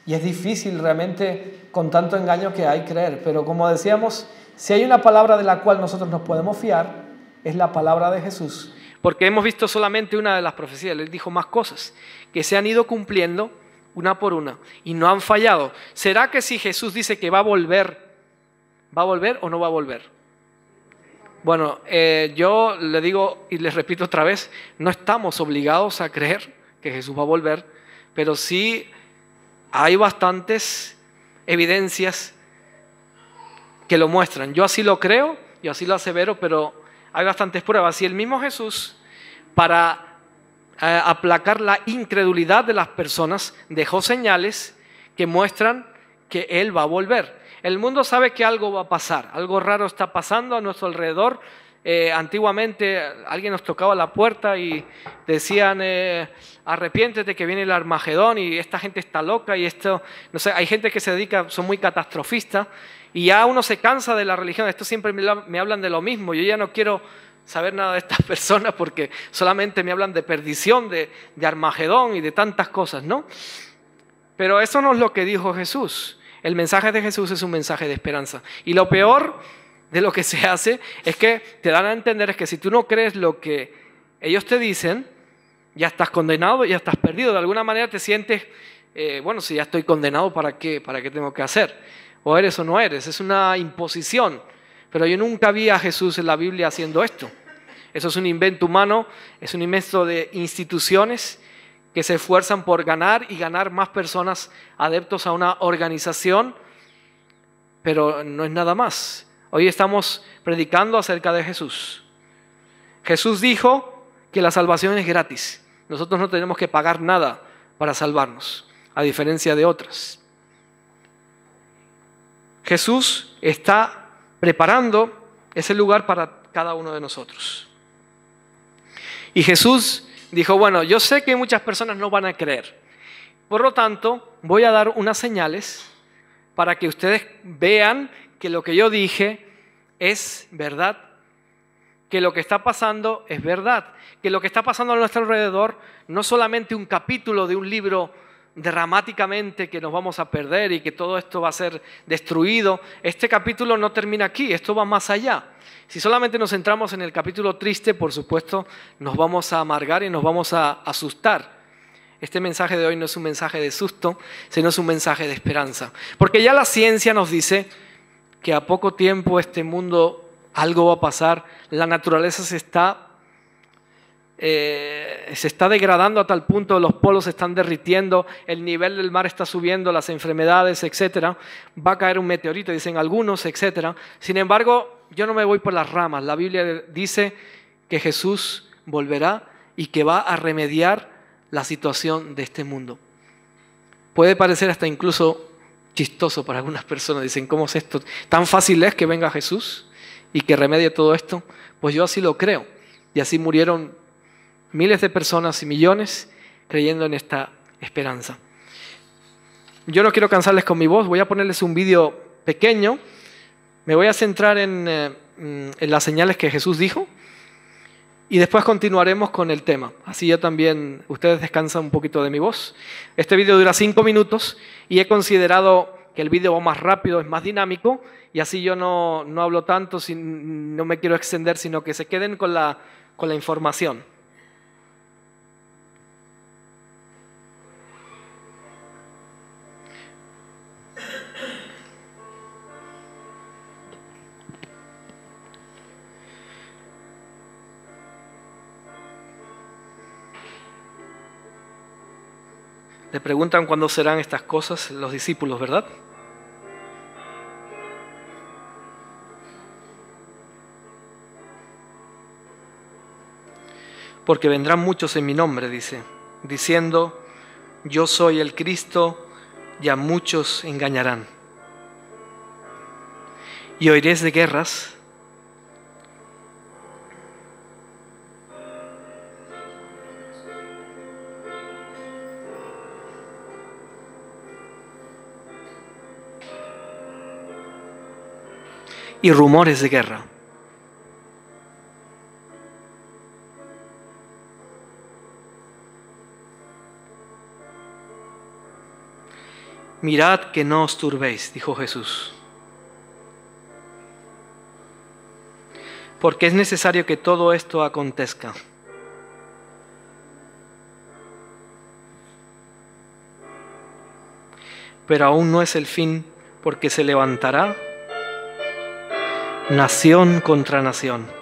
Y es difícil realmente, con tanto engaño que hay, creer. Pero como decíamos, si hay una palabra de la cual nosotros nos podemos fiar, es la palabra de Jesús. Porque hemos visto solamente una de las profecías, Él dijo más cosas, que se han ido cumpliendo una por una y no han fallado. ¿Será que si Jesús dice que va a volver o no va a volver? Bueno, yo le digo y les repito otra vez, no estamos obligados a creer que Jesús va a volver, pero sí hay bastantes evidencias que lo muestran. Yo así lo creo, yo así lo asevero, pero hay bastantes pruebas. Y el mismo Jesús, para aplacar la incredulidad de las personas, dejó señales que muestran que Él va a volver. El mundo sabe que algo va a pasar, algo raro está pasando a nuestro alrededor. Antiguamente alguien nos tocaba la puerta y decían arrepiéntete que viene el Armagedón y esta gente está loca y esto, no sé, hay gente que se dedica, son muy catastrofistas y ya uno se cansa de la religión. Esto siempre me hablan de lo mismo, yo ya no quiero saber nada de estas personas porque solamente me hablan de perdición, de Armagedón y de tantas cosas, ¿no? Pero eso no es lo que dijo Jesús. El mensaje de Jesús es un mensaje de esperanza. Y lo peor de lo que se hace es que te dan a entender es que si tú no crees lo que ellos te dicen, ya estás condenado, ya estás perdido. De alguna manera te sientes, bueno, si ya estoy condenado, ¿para qué tengo que hacer? O eres o no eres. Es una imposición. Pero yo nunca vi a Jesús en la Biblia haciendo esto. Eso es un invento humano, es un invento de instituciones que se esfuerzan por ganar y ganar más personas adeptos a una organización, pero no es nada más. Hoy estamos predicando acerca de Jesús. Jesús dijo que la salvación es gratis. Nosotros no tenemos que pagar nada para salvarnos, a diferencia de otras. Jesús está preparando ese lugar para cada uno de nosotros. Y Jesús dijo, bueno, yo sé que muchas personas no van a creer. Por lo tanto, voy a dar unas señales para que ustedes vean que lo que yo dije es verdad, que lo que está pasando es verdad, que lo que está pasando a nuestro alrededor no es solamente un capítulo de un libro dramáticamente que nos vamos a perder y que todo esto va a ser destruido. Este capítulo no termina aquí, esto va más allá. Si solamente nos centramos en el capítulo triste, por supuesto, nos vamos a amargar y nos vamos a asustar. Este mensaje de hoy no es un mensaje de susto, sino es un mensaje de esperanza. Porque ya la ciencia nos dice que a poco tiempo este mundo algo va a pasar, la naturaleza se está degradando a tal punto, los polos se están derritiendo, el nivel del mar está subiendo, las enfermedades, etcétera. Va a caer un meteorito, dicen algunos, etcétera. Sin embargo, yo no me voy por las ramas. La Biblia dice que Jesús volverá y que va a remediar la situación de este mundo. Puede parecer hasta incluso chistoso para algunas personas. Dicen, ¿cómo es esto? ¿Tan fácil es que venga Jesús y que remedie todo esto? Pues yo así lo creo. Y así murieron miles de personas y millones creyendo en esta esperanza. Yo no quiero cansarles con mi voz, voy a ponerles un vídeo pequeño. Me voy a centrar en las señales que Jesús dijo y después continuaremos con el tema. Así yo también, ustedes descansan un poquito de mi voz. Este vídeo dura 5 minutos y he considerado que el vídeo va más rápido, es más dinámico y así yo no hablo tanto, no me quiero extender, sino que se queden con la información. Le preguntan cuándo serán estas cosas los discípulos, ¿verdad? Porque vendrán muchos en mi nombre, dice, diciendo, yo soy el Cristo, y a muchos engañarán. Y oiréis de guerras y rumores de guerra. Mirad que no os turbéis, dijo Jesús, porque es necesario que todo esto acontezca. Pero aún no es el fin, porque se levantará nación contra nación.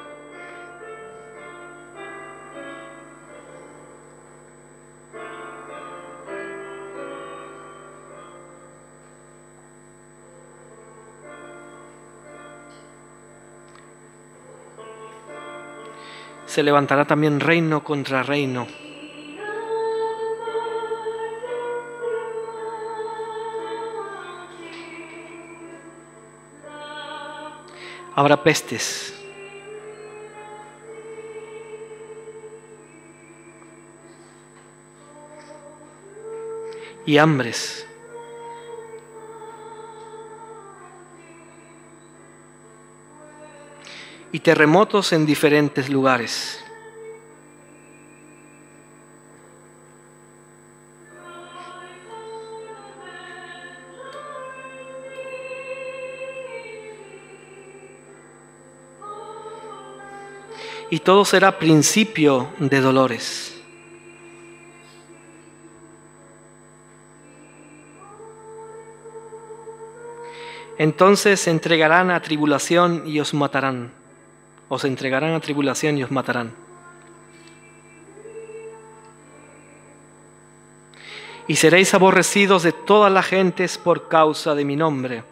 Se levantará también reino contra reino. Habrá pestes. Y hambres. Y terremotos en diferentes lugares. Y todo será principio de dolores. Entonces se entregarán a tribulación y os matarán. Os entregarán a tribulación y os matarán. Y seréis aborrecidos de todas las gentes por causa de mi nombre.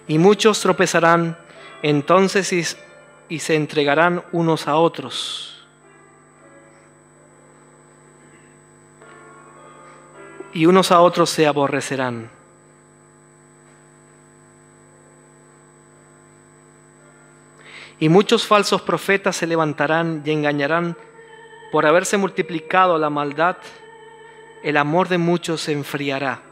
Y muchos tropezarán entonces y se entregarán unos a otros. Y unos a otros se aborrecerán. Y muchos falsos profetas se levantarán y engañarán. Por haberse multiplicado la maldad, el amor de muchos se enfriará.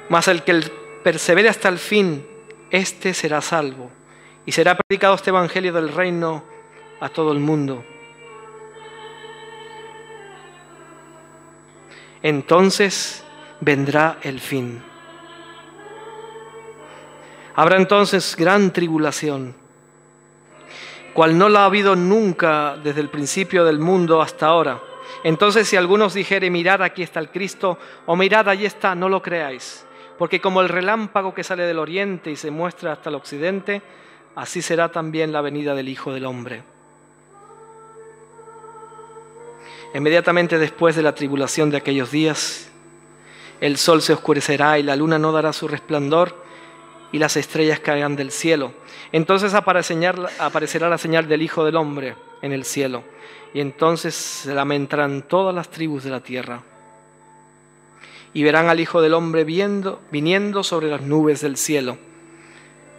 Mas el que persevere hasta el fin, éste será salvo. Y será predicado este evangelio del reino a todo el mundo. Entonces vendrá el fin. Habrá entonces gran tribulación, cual no la ha habido nunca desde el principio del mundo hasta ahora. Entonces si algunos dijere, mirad, aquí está el Cristo, o mirad, allí está, no lo creáis. Porque como el relámpago que sale del oriente y se muestra hasta el occidente, así será también la venida del Hijo del Hombre. Inmediatamente después de la tribulación de aquellos días, el sol se oscurecerá y la luna no dará su resplandor, y las estrellas caerán del cielo. Entonces aparecerá la señal del Hijo del Hombre en el cielo, y entonces se lamentarán todas las tribus de la tierra. Y verán al Hijo del Hombre viniendo sobre las nubes del cielo,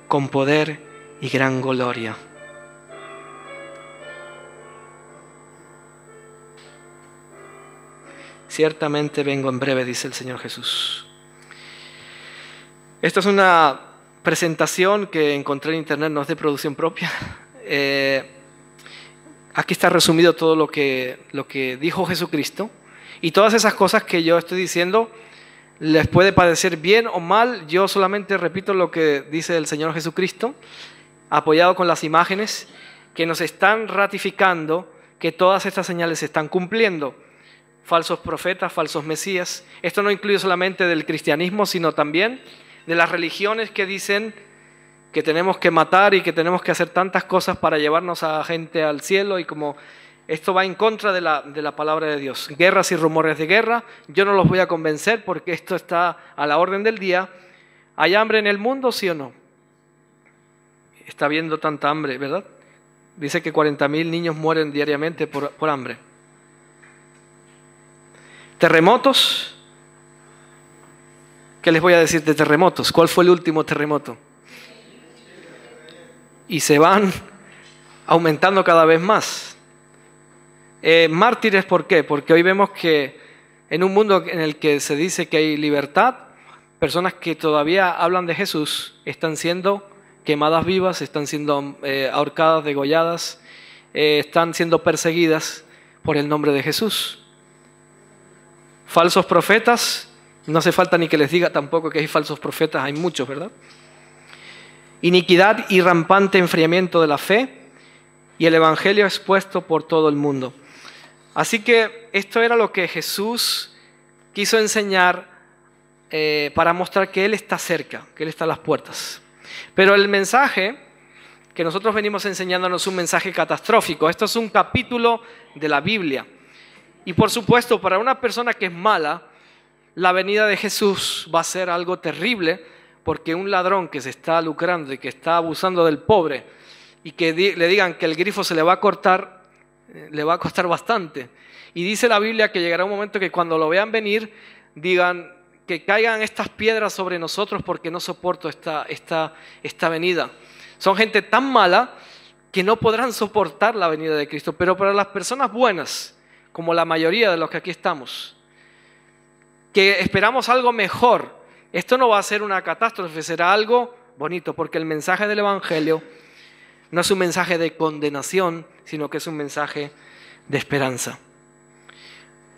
con poder y gran gloria. Ciertamente vengo en breve, dice el Señor Jesús. Esto es una presentación que encontré en internet, no es de producción propia. Aquí está resumido todo lo que dijo Jesucristo. Y todas esas cosas que yo estoy diciendo les puede parecer bien o mal. Yo solamente repito lo que dice el Señor Jesucristo, apoyado con las imágenes que nos están ratificando que todas estas señales se están cumpliendo. Falsos profetas, falsos mesías. Esto no incluye solamente del cristianismo, sino también de las religiones que dicen que tenemos que matar y que tenemos que hacer tantas cosas para llevarnos a gente al cielo, y como esto va en contra de la palabra de Dios. Guerras y rumores de guerra, yo no los voy a convencer porque esto está a la orden del día. ¿Hay hambre en el mundo, sí o no? Está habiendo tanta hambre, ¿verdad? Dice que 40.000 niños mueren diariamente por hambre. Terremotos. ¿Qué les voy a decir de terremotos? ¿Cuál fue el último terremoto? Y se van aumentando cada vez más. Mártires, ¿por qué? Porque hoy vemos que en un mundo en el que se dice que hay libertad, personas que todavía hablan de Jesús están siendo quemadas vivas, están siendo ahorcadas, degolladas, están siendo perseguidas por el nombre de Jesús. Falsos profetas, no hace falta ni que les diga tampoco que hay falsos profetas, hay muchos, ¿verdad? Iniquidad y rampante enfriamiento de la fe, y el evangelio expuesto por todo el mundo. Así que esto era lo que Jesús quiso enseñar para mostrar que Él está cerca, que Él está a las puertas. Pero el mensaje que nosotros venimos enseñándonos es un mensaje catastrófico. Esto es un capítulo de la Biblia. Y por supuesto, para una persona que es mala, la venida de Jesús va a ser algo terrible, porque un ladrón que se está lucrando y que está abusando del pobre y que le digan que el grifo se le va a cortar, le va a costar bastante. Y dice la Biblia que llegará un momento que cuando lo vean venir, digan que caigan estas piedras sobre nosotros porque no soporto esta venida. Son gente tan mala que no podrán soportar la venida de Cristo. Pero para las personas buenas, como la mayoría de los que aquí estamos, que esperamos algo mejor, esto no va a ser una catástrofe, será algo bonito, porque el mensaje del Evangelio no es un mensaje de condenación, sino que es un mensaje de esperanza.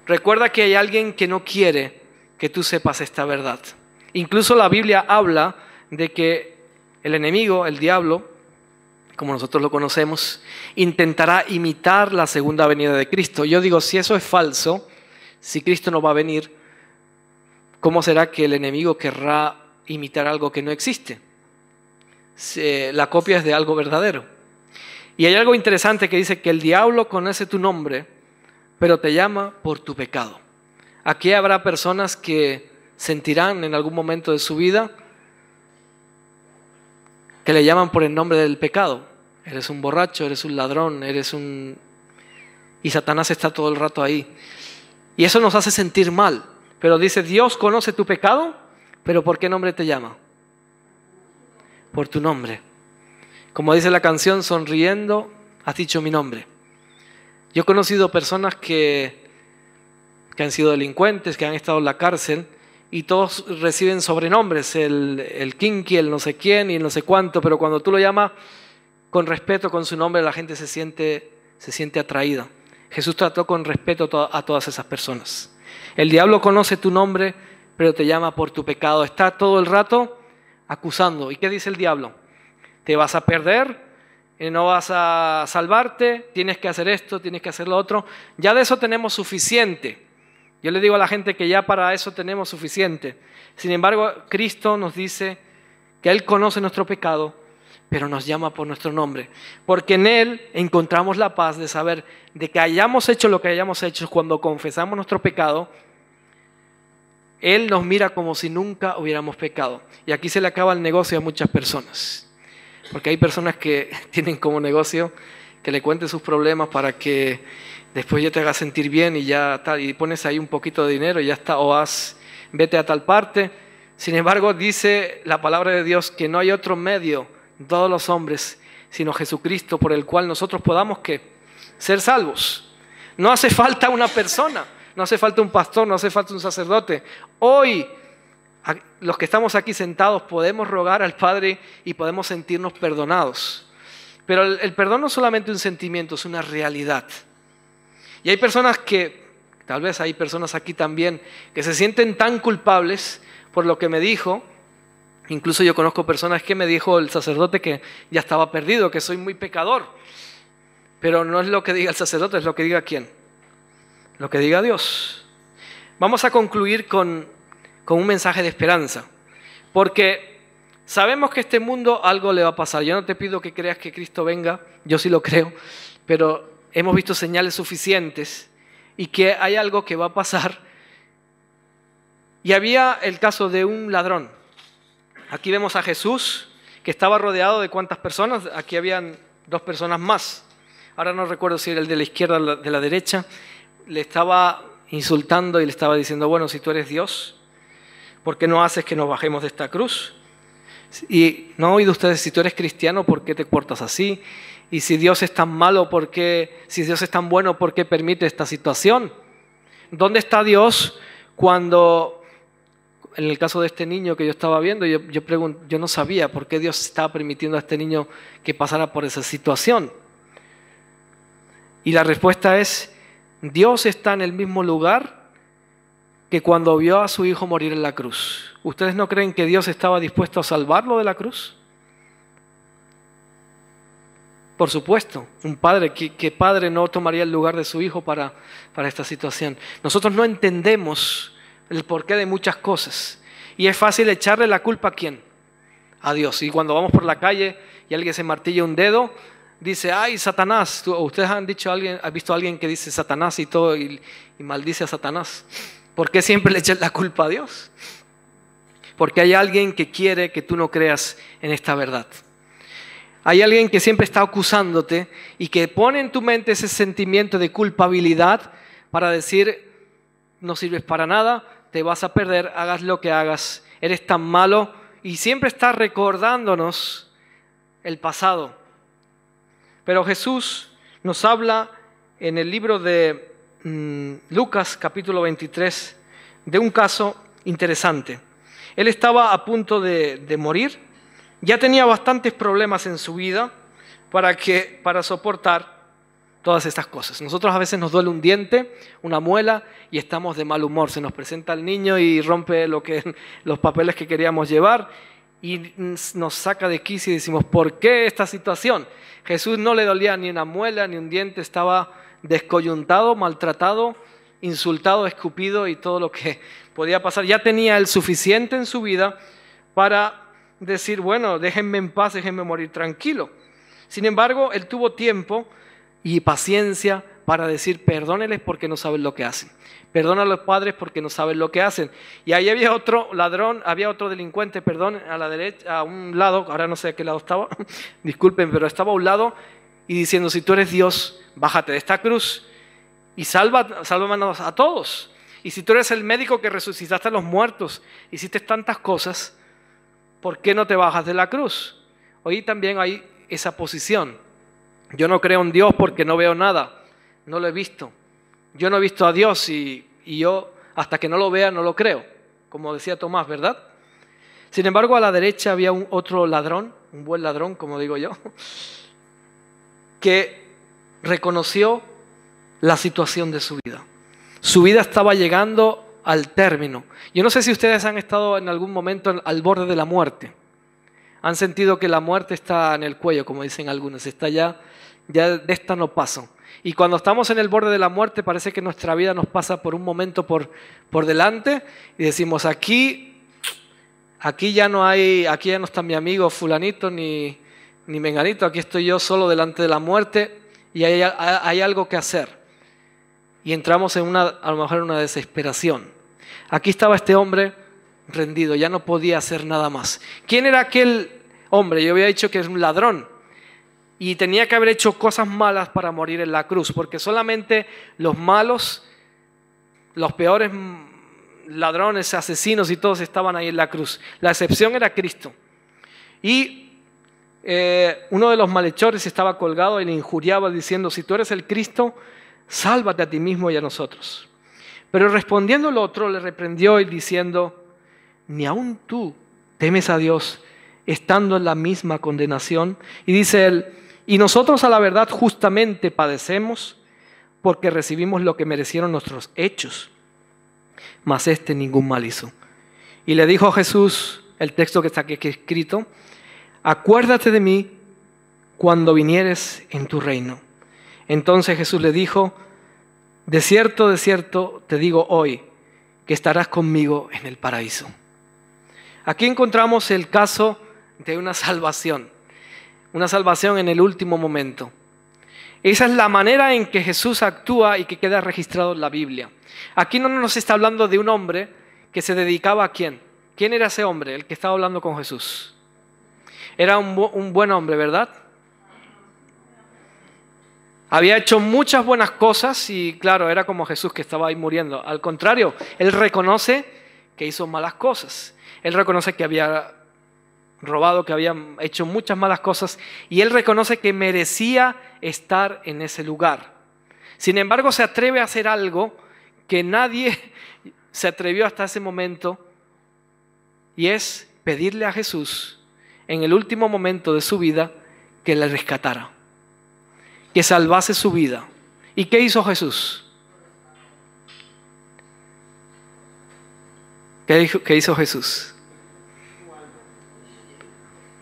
Recuerda que hay alguien que no quiere que tú sepas esta verdad. Incluso la Biblia habla de que el enemigo, el diablo, como nosotros lo conocemos, intentará imitar la segunda venida de Cristo. Yo digo, si eso es falso, si Cristo no va a venir, ¿cómo será que el enemigo querrá imitar algo que no existe? La copia es de algo verdadero. Y hay algo interesante que dice que el diablo conoce tu nombre, pero te llama por tu pecado. Aquí habrá personas que sentirán en algún momento de su vida que le llaman por el nombre del pecado. Eres un borracho, eres un ladrón, y Satanás está todo el rato ahí. Y eso nos hace sentir mal. Pero dice, Dios conoce tu pecado, pero ¿por qué nombre te llama? Por tu nombre. Como dice la canción, sonriendo, has dicho mi nombre. Yo he conocido personas que han sido delincuentes, que han estado en la cárcel, y todos reciben sobrenombres, el Kinky, el no sé quién y el no sé cuánto, pero cuando tú lo llamas con respeto, con su nombre, la gente se siente atraída. Jesús trató con respeto a todas esas personas. El diablo conoce tu nombre, pero te llama por tu pecado. Está todo el rato acusando. ¿Y qué dice el diablo? Te vas a perder, no vas a salvarte, tienes que hacer esto, tienes que hacer lo otro. Ya de eso tenemos suficiente. Yo le digo a la gente que ya para eso tenemos suficiente. Sin embargo, Cristo nos dice que Él conoce nuestro pecado, pero nos llama por nuestro nombre. Porque en Él encontramos la paz de saber de que hayamos hecho lo que hayamos hecho cuando confesamos nuestro pecado. Él nos mira como si nunca hubiéramos pecado. Y aquí se le acaba el negocio a muchas personas. Porque hay personas que tienen como negocio que le cuentes sus problemas para que después ya te haga sentir bien y ya está, y pones ahí un poquito de dinero y ya está, vete a tal parte. Sin embargo, dice la palabra de Dios que no hay otro medio de todos los hombres sino Jesucristo por el cual nosotros podamos ¿qué? Ser salvos. No hace falta una persona, no hace falta un pastor, no hace falta un sacerdote. Hoy, los que estamos aquí sentados podemos rogar al Padre y podemos sentirnos perdonados. Pero el perdón no es solamente un sentimiento, es una realidad. Y hay personas que, tal vez hay personas aquí también, que se sienten tan culpables por lo que me dijo. Incluso yo conozco personas que me dijo el sacerdote que ya estaba perdido, que soy muy pecador. Pero no es lo que diga el sacerdote, es lo que diga ¿quién? Lo que diga Dios. Vamos a concluir con un mensaje de esperanza. Porque sabemos que a este mundo algo le va a pasar. Yo no te pido que creas que Cristo venga, yo sí lo creo, pero hemos visto señales suficientes y que hay algo que va a pasar. Y había el caso de un ladrón. Aquí vemos a Jesús, que estaba rodeado de ¿cuántas personas? Aquí habían 2 personas más. Ahora no recuerdo si era el de la izquierda o de la derecha. Le estaba insultando y le estaba diciendo, bueno, si tú eres Dios, ¿por qué no haces que nos bajemos de esta cruz? Y no han oído ustedes, si tú eres cristiano, ¿por qué te portas así? Y si Dios es tan malo, si Dios es tan bueno, ¿por qué permite esta situación? ¿Dónde está Dios cuando, en el caso de este niño que yo estaba viendo, yo no sabía por qué Dios estaba permitiendo a este niño que pasara por esa situación? Y la respuesta es, Dios está en el mismo lugar que cuando vio a su hijo morir en la cruz. ¿Ustedes no creen que Dios estaba dispuesto a salvarlo de la cruz? Por supuesto, un padre, ¿qué padre no tomaría el lugar de su hijo para esta situación? Nosotros no entendemos el porqué de muchas cosas y es fácil echarle la culpa ¿a quién? A Dios. Y cuando vamos por la calle y alguien se martilla un dedo, dice, ay, Satanás. ¿Ustedes han visto a alguien que dice Satanás y todo y maldice a Satanás? ¿Por qué siempre le echan la culpa a Dios? Porque hay alguien que quiere que tú no creas en esta verdad. Hay alguien que siempre está acusándote y que pone en tu mente ese sentimiento de culpabilidad para decir, no sirves para nada, te vas a perder, hagas lo que hagas, eres tan malo, y siempre está recordándonos el pasado. Pero Jesús nos habla en el libro de Lucas capítulo 23 de un caso interesante. Él estaba a punto de morir, ya tenía bastantes problemas en su vida para soportar todas estas cosas. Nosotros a veces nos duele un diente, una muela y estamos de mal humor. Se nos presenta el niño y rompe los papeles que queríamos llevar y nos saca de quicio y decimos, ¿por qué esta situación? Jesús no le dolía ni una muela ni un diente, estaba descoyuntado, maltratado, insultado, escupido y todo lo que podía pasar. Ya tenía el suficiente en su vida para decir, bueno, déjenme en paz, déjenme morir tranquilo. Sin embargo, él tuvo tiempo y paciencia para decir, perdóneles porque no saben lo que hacen. Perdona a los padres porque no saben lo que hacen. Y ahí había otro ladrón, había otro delincuente, a la derecha, a un lado, ahora no sé a qué lado estaba, disculpen, pero estaba a un lado y diciendo, si tú eres Dios, bájate de esta cruz y sálvanos a todos. Y si tú eres el médico que resucitaste a los muertos, hiciste tantas cosas, ¿por qué no te bajas de la cruz? Hoy también hay esa posición. Yo no creo en Dios porque no veo nada, no lo he visto. Yo no he visto a Dios y yo hasta que no lo vea no lo creo, como decía Tomás, ¿verdad? Sin embargo, a la derecha había otro ladrón, un buen ladrón, como digo yo, que reconoció la situación de su vida. Su vida estaba llegando al término. Yo no sé si ustedes han estado en algún momento al borde de la muerte. Han sentido que la muerte está en el cuello, como dicen algunos, está ya de esta no paso. Y cuando estamos en el borde de la muerte parece que nuestra vida nos pasa por un momento por delante y decimos, aquí ya no está mi amigo fulanito ni menganito, aquí estoy yo solo delante de la muerte y hay algo que hacer. Y entramos a lo mejor en una desesperación. Aquí estaba este hombre rendido, ya no podía hacer nada más. ¿Quién era aquel hombre? Yo había dicho que es un ladrón y tenía que haber hecho cosas malas para morir en la cruz, porque solamente los malos, los peores ladrones, asesinos y todos estaban ahí en la cruz. La excepción era Cristo. Y uno de los malhechores estaba colgado y le injuriaba diciendo, si tú eres el Cristo, sálvate a ti mismo y a nosotros. Pero respondiendo el otro le reprendió y diciendo, ni aun tú temes a Dios estando en la misma condenación. Y dice él, y nosotros a la verdad justamente padecemos porque recibimos lo que merecieron nuestros hechos, mas este ningún mal hizo. Y le dijo a Jesús, el texto que está aquí escrito, acuérdate de mí cuando vinieres en tu reino. Entonces Jesús le dijo, de cierto te digo hoy, que estarás conmigo en el paraíso. Aquí encontramos el caso de una salvación en el último momento. Esa es la manera en que Jesús actúa y que queda registrado en la Biblia. Aquí no nos está hablando de un hombre que se dedicaba a ¿quién? ¿Quién era ese hombre, el que estaba hablando con Jesús? Era un buen hombre, ¿verdad? Había hecho muchas buenas cosas y claro, era como Jesús que estaba ahí muriendo. Al contrario, él reconoce que hizo malas cosas. Él reconoce que había robado, que había hecho muchas malas cosas y él reconoce que merecía estar en ese lugar. Sin embargo, se atreve a hacer algo que nadie se atrevió hasta ese momento y es pedirle a Jesús en el último momento de su vida que le rescatara, que salvase su vida. ¿Y qué hizo Jesús? ¿Qué hizo Jesús?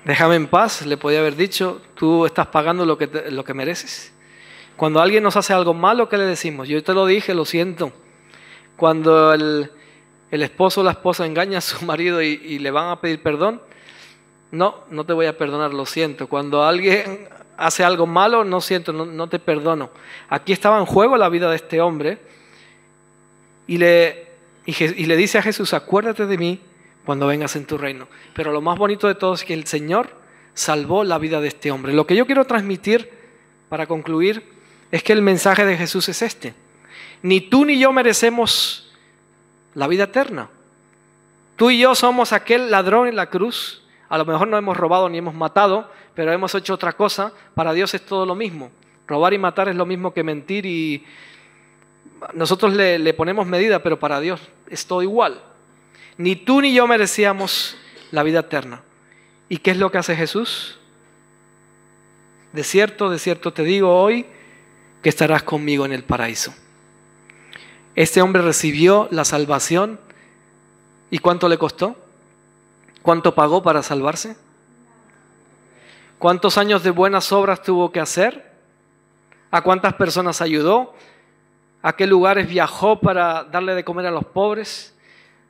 Déjame en paz, le podía haber dicho, tú estás pagando lo que mereces. Cuando alguien nos hace algo malo, ¿qué le decimos? Yo te lo dije, lo siento. Cuando el esposo o la esposa engaña a su marido y le van a pedir perdón, no te voy a perdonar, lo siento. Cuando alguien hace algo malo, no siento, no te perdono. Aquí estaba en juego la vida de este hombre y le dice a Jesús, acuérdate de mí cuando vengas en tu reino. Pero lo más bonito de todo es que el Señor salvó la vida de este hombre. Lo que yo quiero transmitir para concluir es que el mensaje de Jesús es este. Ni tú ni yo merecemos la vida eterna. Tú y yo somos aquel ladrón en la cruz. A lo mejor no hemos robado ni hemos matado, pero hemos hecho otra cosa. Para Dios es todo lo mismo. Robar y matar es lo mismo que mentir y nosotros le ponemos medida, pero para Dios es todo igual. Ni tú ni yo merecíamos la vida eterna. ¿Y qué es lo que hace Jesús? De cierto te digo hoy que estarás conmigo en el paraíso. Este hombre recibió la salvación. ¿Y cuánto le costó? ¿Cuánto pagó para salvarse? ¿Cuántos años de buenas obras tuvo que hacer? ¿A cuántas personas ayudó? ¿A qué lugares viajó para darle de comer a los pobres?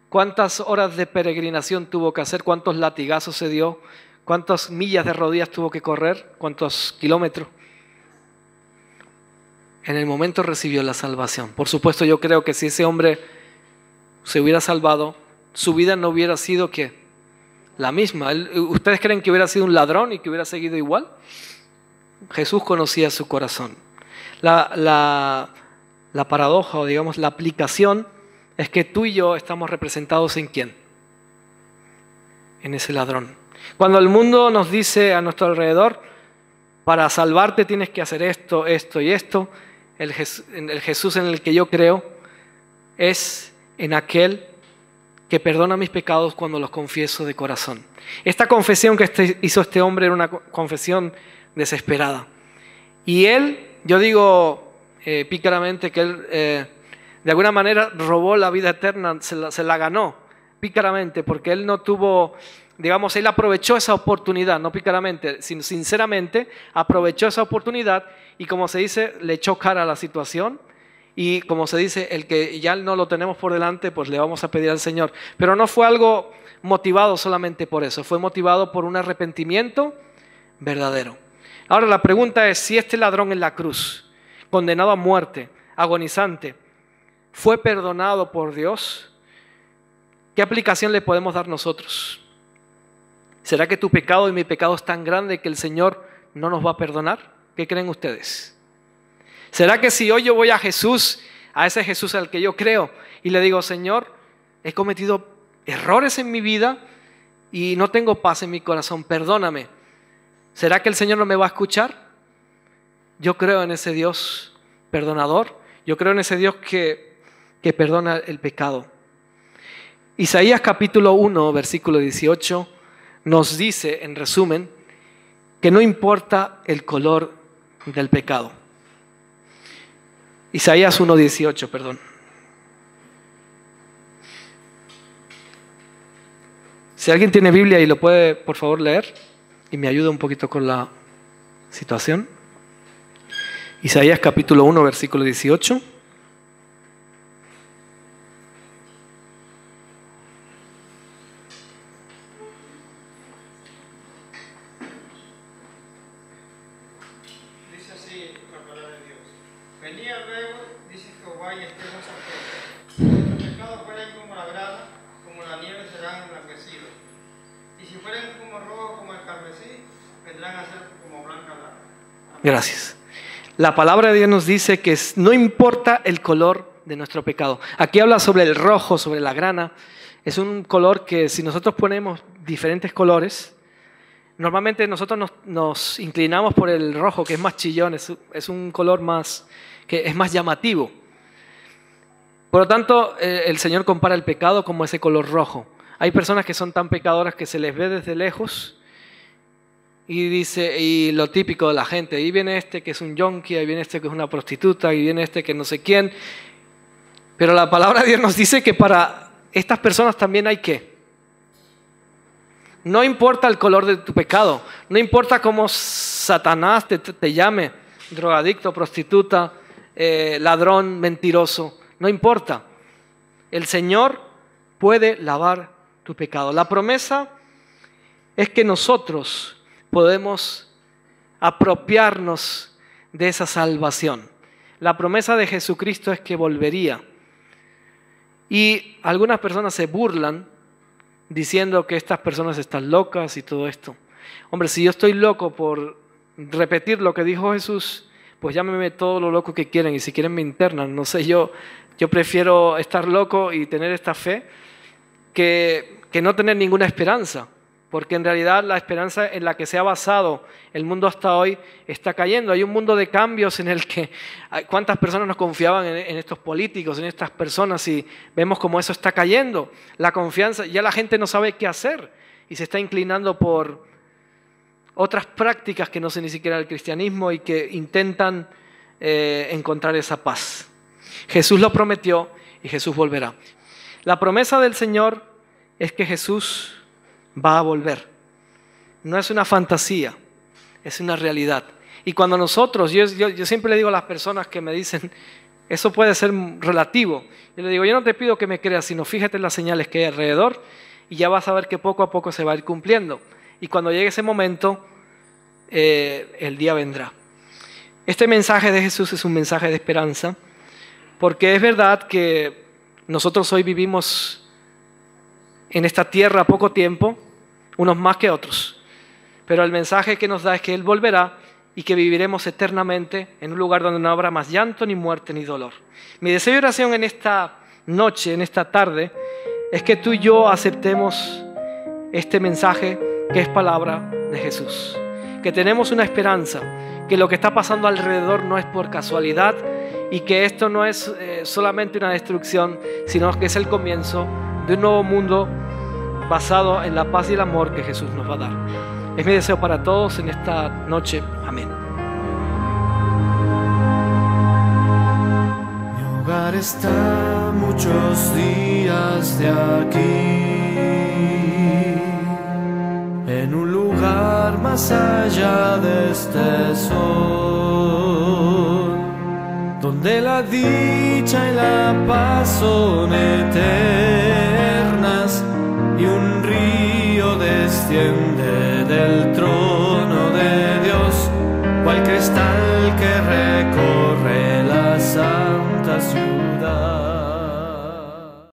¿Cuántas horas de peregrinación tuvo que hacer? ¿Cuántos latigazos se dio? ¿Cuántas millas de rodillas tuvo que correr? ¿Cuántos kilómetros? En el momento recibió la salvación. Por supuesto, yo creo que si ese hombre se hubiera salvado, su vida no hubiera sido ¿qué? La misma. ¿Ustedes creen que hubiera sido un ladrón y que hubiera seguido igual? Jesús conocía su corazón. La paradoja, o digamos la aplicación, es que tú y yo estamos representados ¿en quién? En ese ladrón. Cuando el mundo nos dice a nuestro alrededor, para salvarte tienes que hacer esto, esto y esto, el Jesús en el que yo creo es en aquel que perdona mis pecados cuando los confieso de corazón. Esta confesión que hizo este hombre era una confesión desesperada. Y él, yo digo pícaramente que él de alguna manera robó la vida eterna, se la ganó pícaramente, porque él no tuvo, digamos, él aprovechó esa oportunidad, no pícaramente, sino sinceramente aprovechó esa oportunidad y como se dice, le echó cara a la situación. Y como se dice, el que ya no lo tenemos por delante, pues le vamos a pedir al Señor. Pero no fue algo motivado solamente por eso, fue motivado por un arrepentimiento verdadero. Ahora la pregunta es, si este ladrón en la cruz, condenado a muerte, agonizante, fue perdonado por Dios, ¿qué aplicación le podemos dar nosotros? ¿Será que tu pecado y mi pecado es tan grande que el Señor no nos va a perdonar? ¿Qué creen ustedes? ¿Será que si hoy yo voy a Jesús, a ese Jesús al que yo creo, y le digo, Señor, he cometido errores en mi vida y no tengo paz en mi corazón, perdóname? ¿Será que el Señor no me va a escuchar? Yo creo en ese Dios perdonador, yo creo en ese Dios que perdona el pecado. Isaías capítulo 1, versículo 18, nos dice, en resumen, que no importa el color del pecado. Isaías 1:18, perdón. Si alguien tiene Biblia y lo puede, por favor, leer y me ayuda un poquito con la situación. Isaías capítulo 1, versículo 18. Gracias. La palabra de Dios nos dice que no importa el color de nuestro pecado. Aquí habla sobre el rojo, sobre la grana. Es un color que si nosotros ponemos diferentes colores, normalmente nosotros nos inclinamos por el rojo, que es más chillón, es un color que es más llamativo. Por lo tanto, el Señor compara el pecado como ese color rojo. Hay personas que son tan pecadoras que se les ve desde lejos y dice, y lo típico de la gente, ahí viene este que es un yonki, ahí viene este que es una prostituta, ahí viene este que no sé quién. Pero la palabra de Dios nos dice que para estas personas también hay ¿qué? No importa el color de tu pecado, no importa cómo Satanás te llame, drogadicto, prostituta, ladrón, mentiroso, no importa. El Señor puede lavar tu pecado. La promesa es que nosotros podemos apropiarnos de esa salvación. La promesa de Jesucristo es que volvería. Y algunas personas se burlan diciendo que estas personas están locas y todo esto. Hombre, si yo estoy loco por repetir lo que dijo Jesús, pues llámeme todo lo loco que quieren y si quieren me internan. No sé, yo prefiero estar loco y tener esta fe que no tener ninguna esperanza. Porque en realidad la esperanza en la que se ha basado el mundo hasta hoy está cayendo. Hay un mundo de cambios en el que cuántas personas nos confiaban en estos políticos, en estas personas, y vemos cómo eso está cayendo. La confianza, ya la gente no sabe qué hacer y se está inclinando por otras prácticas que no sé ni siquiera el cristianismo y que intentan encontrar esa paz. Jesús lo prometió y Jesús volverá. La promesa del Señor es que Jesús va a volver. No es una fantasía, es una realidad. Y cuando nosotros, yo siempre le digo a las personas que me dicen, eso puede ser relativo. Yo le digo, yo no te pido que me creas, sino fíjate en las señales que hay alrededor y ya vas a ver que poco a poco se va a ir cumpliendo. Y cuando llegue ese momento, el día vendrá. Este mensaje de Jesús es un mensaje de esperanza, porque es verdad que nosotros hoy vivimos en esta tierra poco tiempo, unos más que otros. Pero el mensaje que nos da es que Él volverá y que viviremos eternamente en un lugar donde no habrá más llanto, ni muerte, ni dolor. Mi deseo y oración en esta noche, en esta tarde, es que tú y yo aceptemos este mensaje que es palabra de Jesús. Que tenemos una esperanza, que lo que está pasando alrededor no es por casualidad y que esto no es solamente una destrucción, sino que es el comienzo de un nuevo mundo basado en la paz y el amor que Jesús nos va a dar. Es mi deseo para todos en esta noche. Amén. Mi hogar está a muchos días de aquí, en un lugar más allá de este sol, donde la dicha y la paz son eternas y un río desciende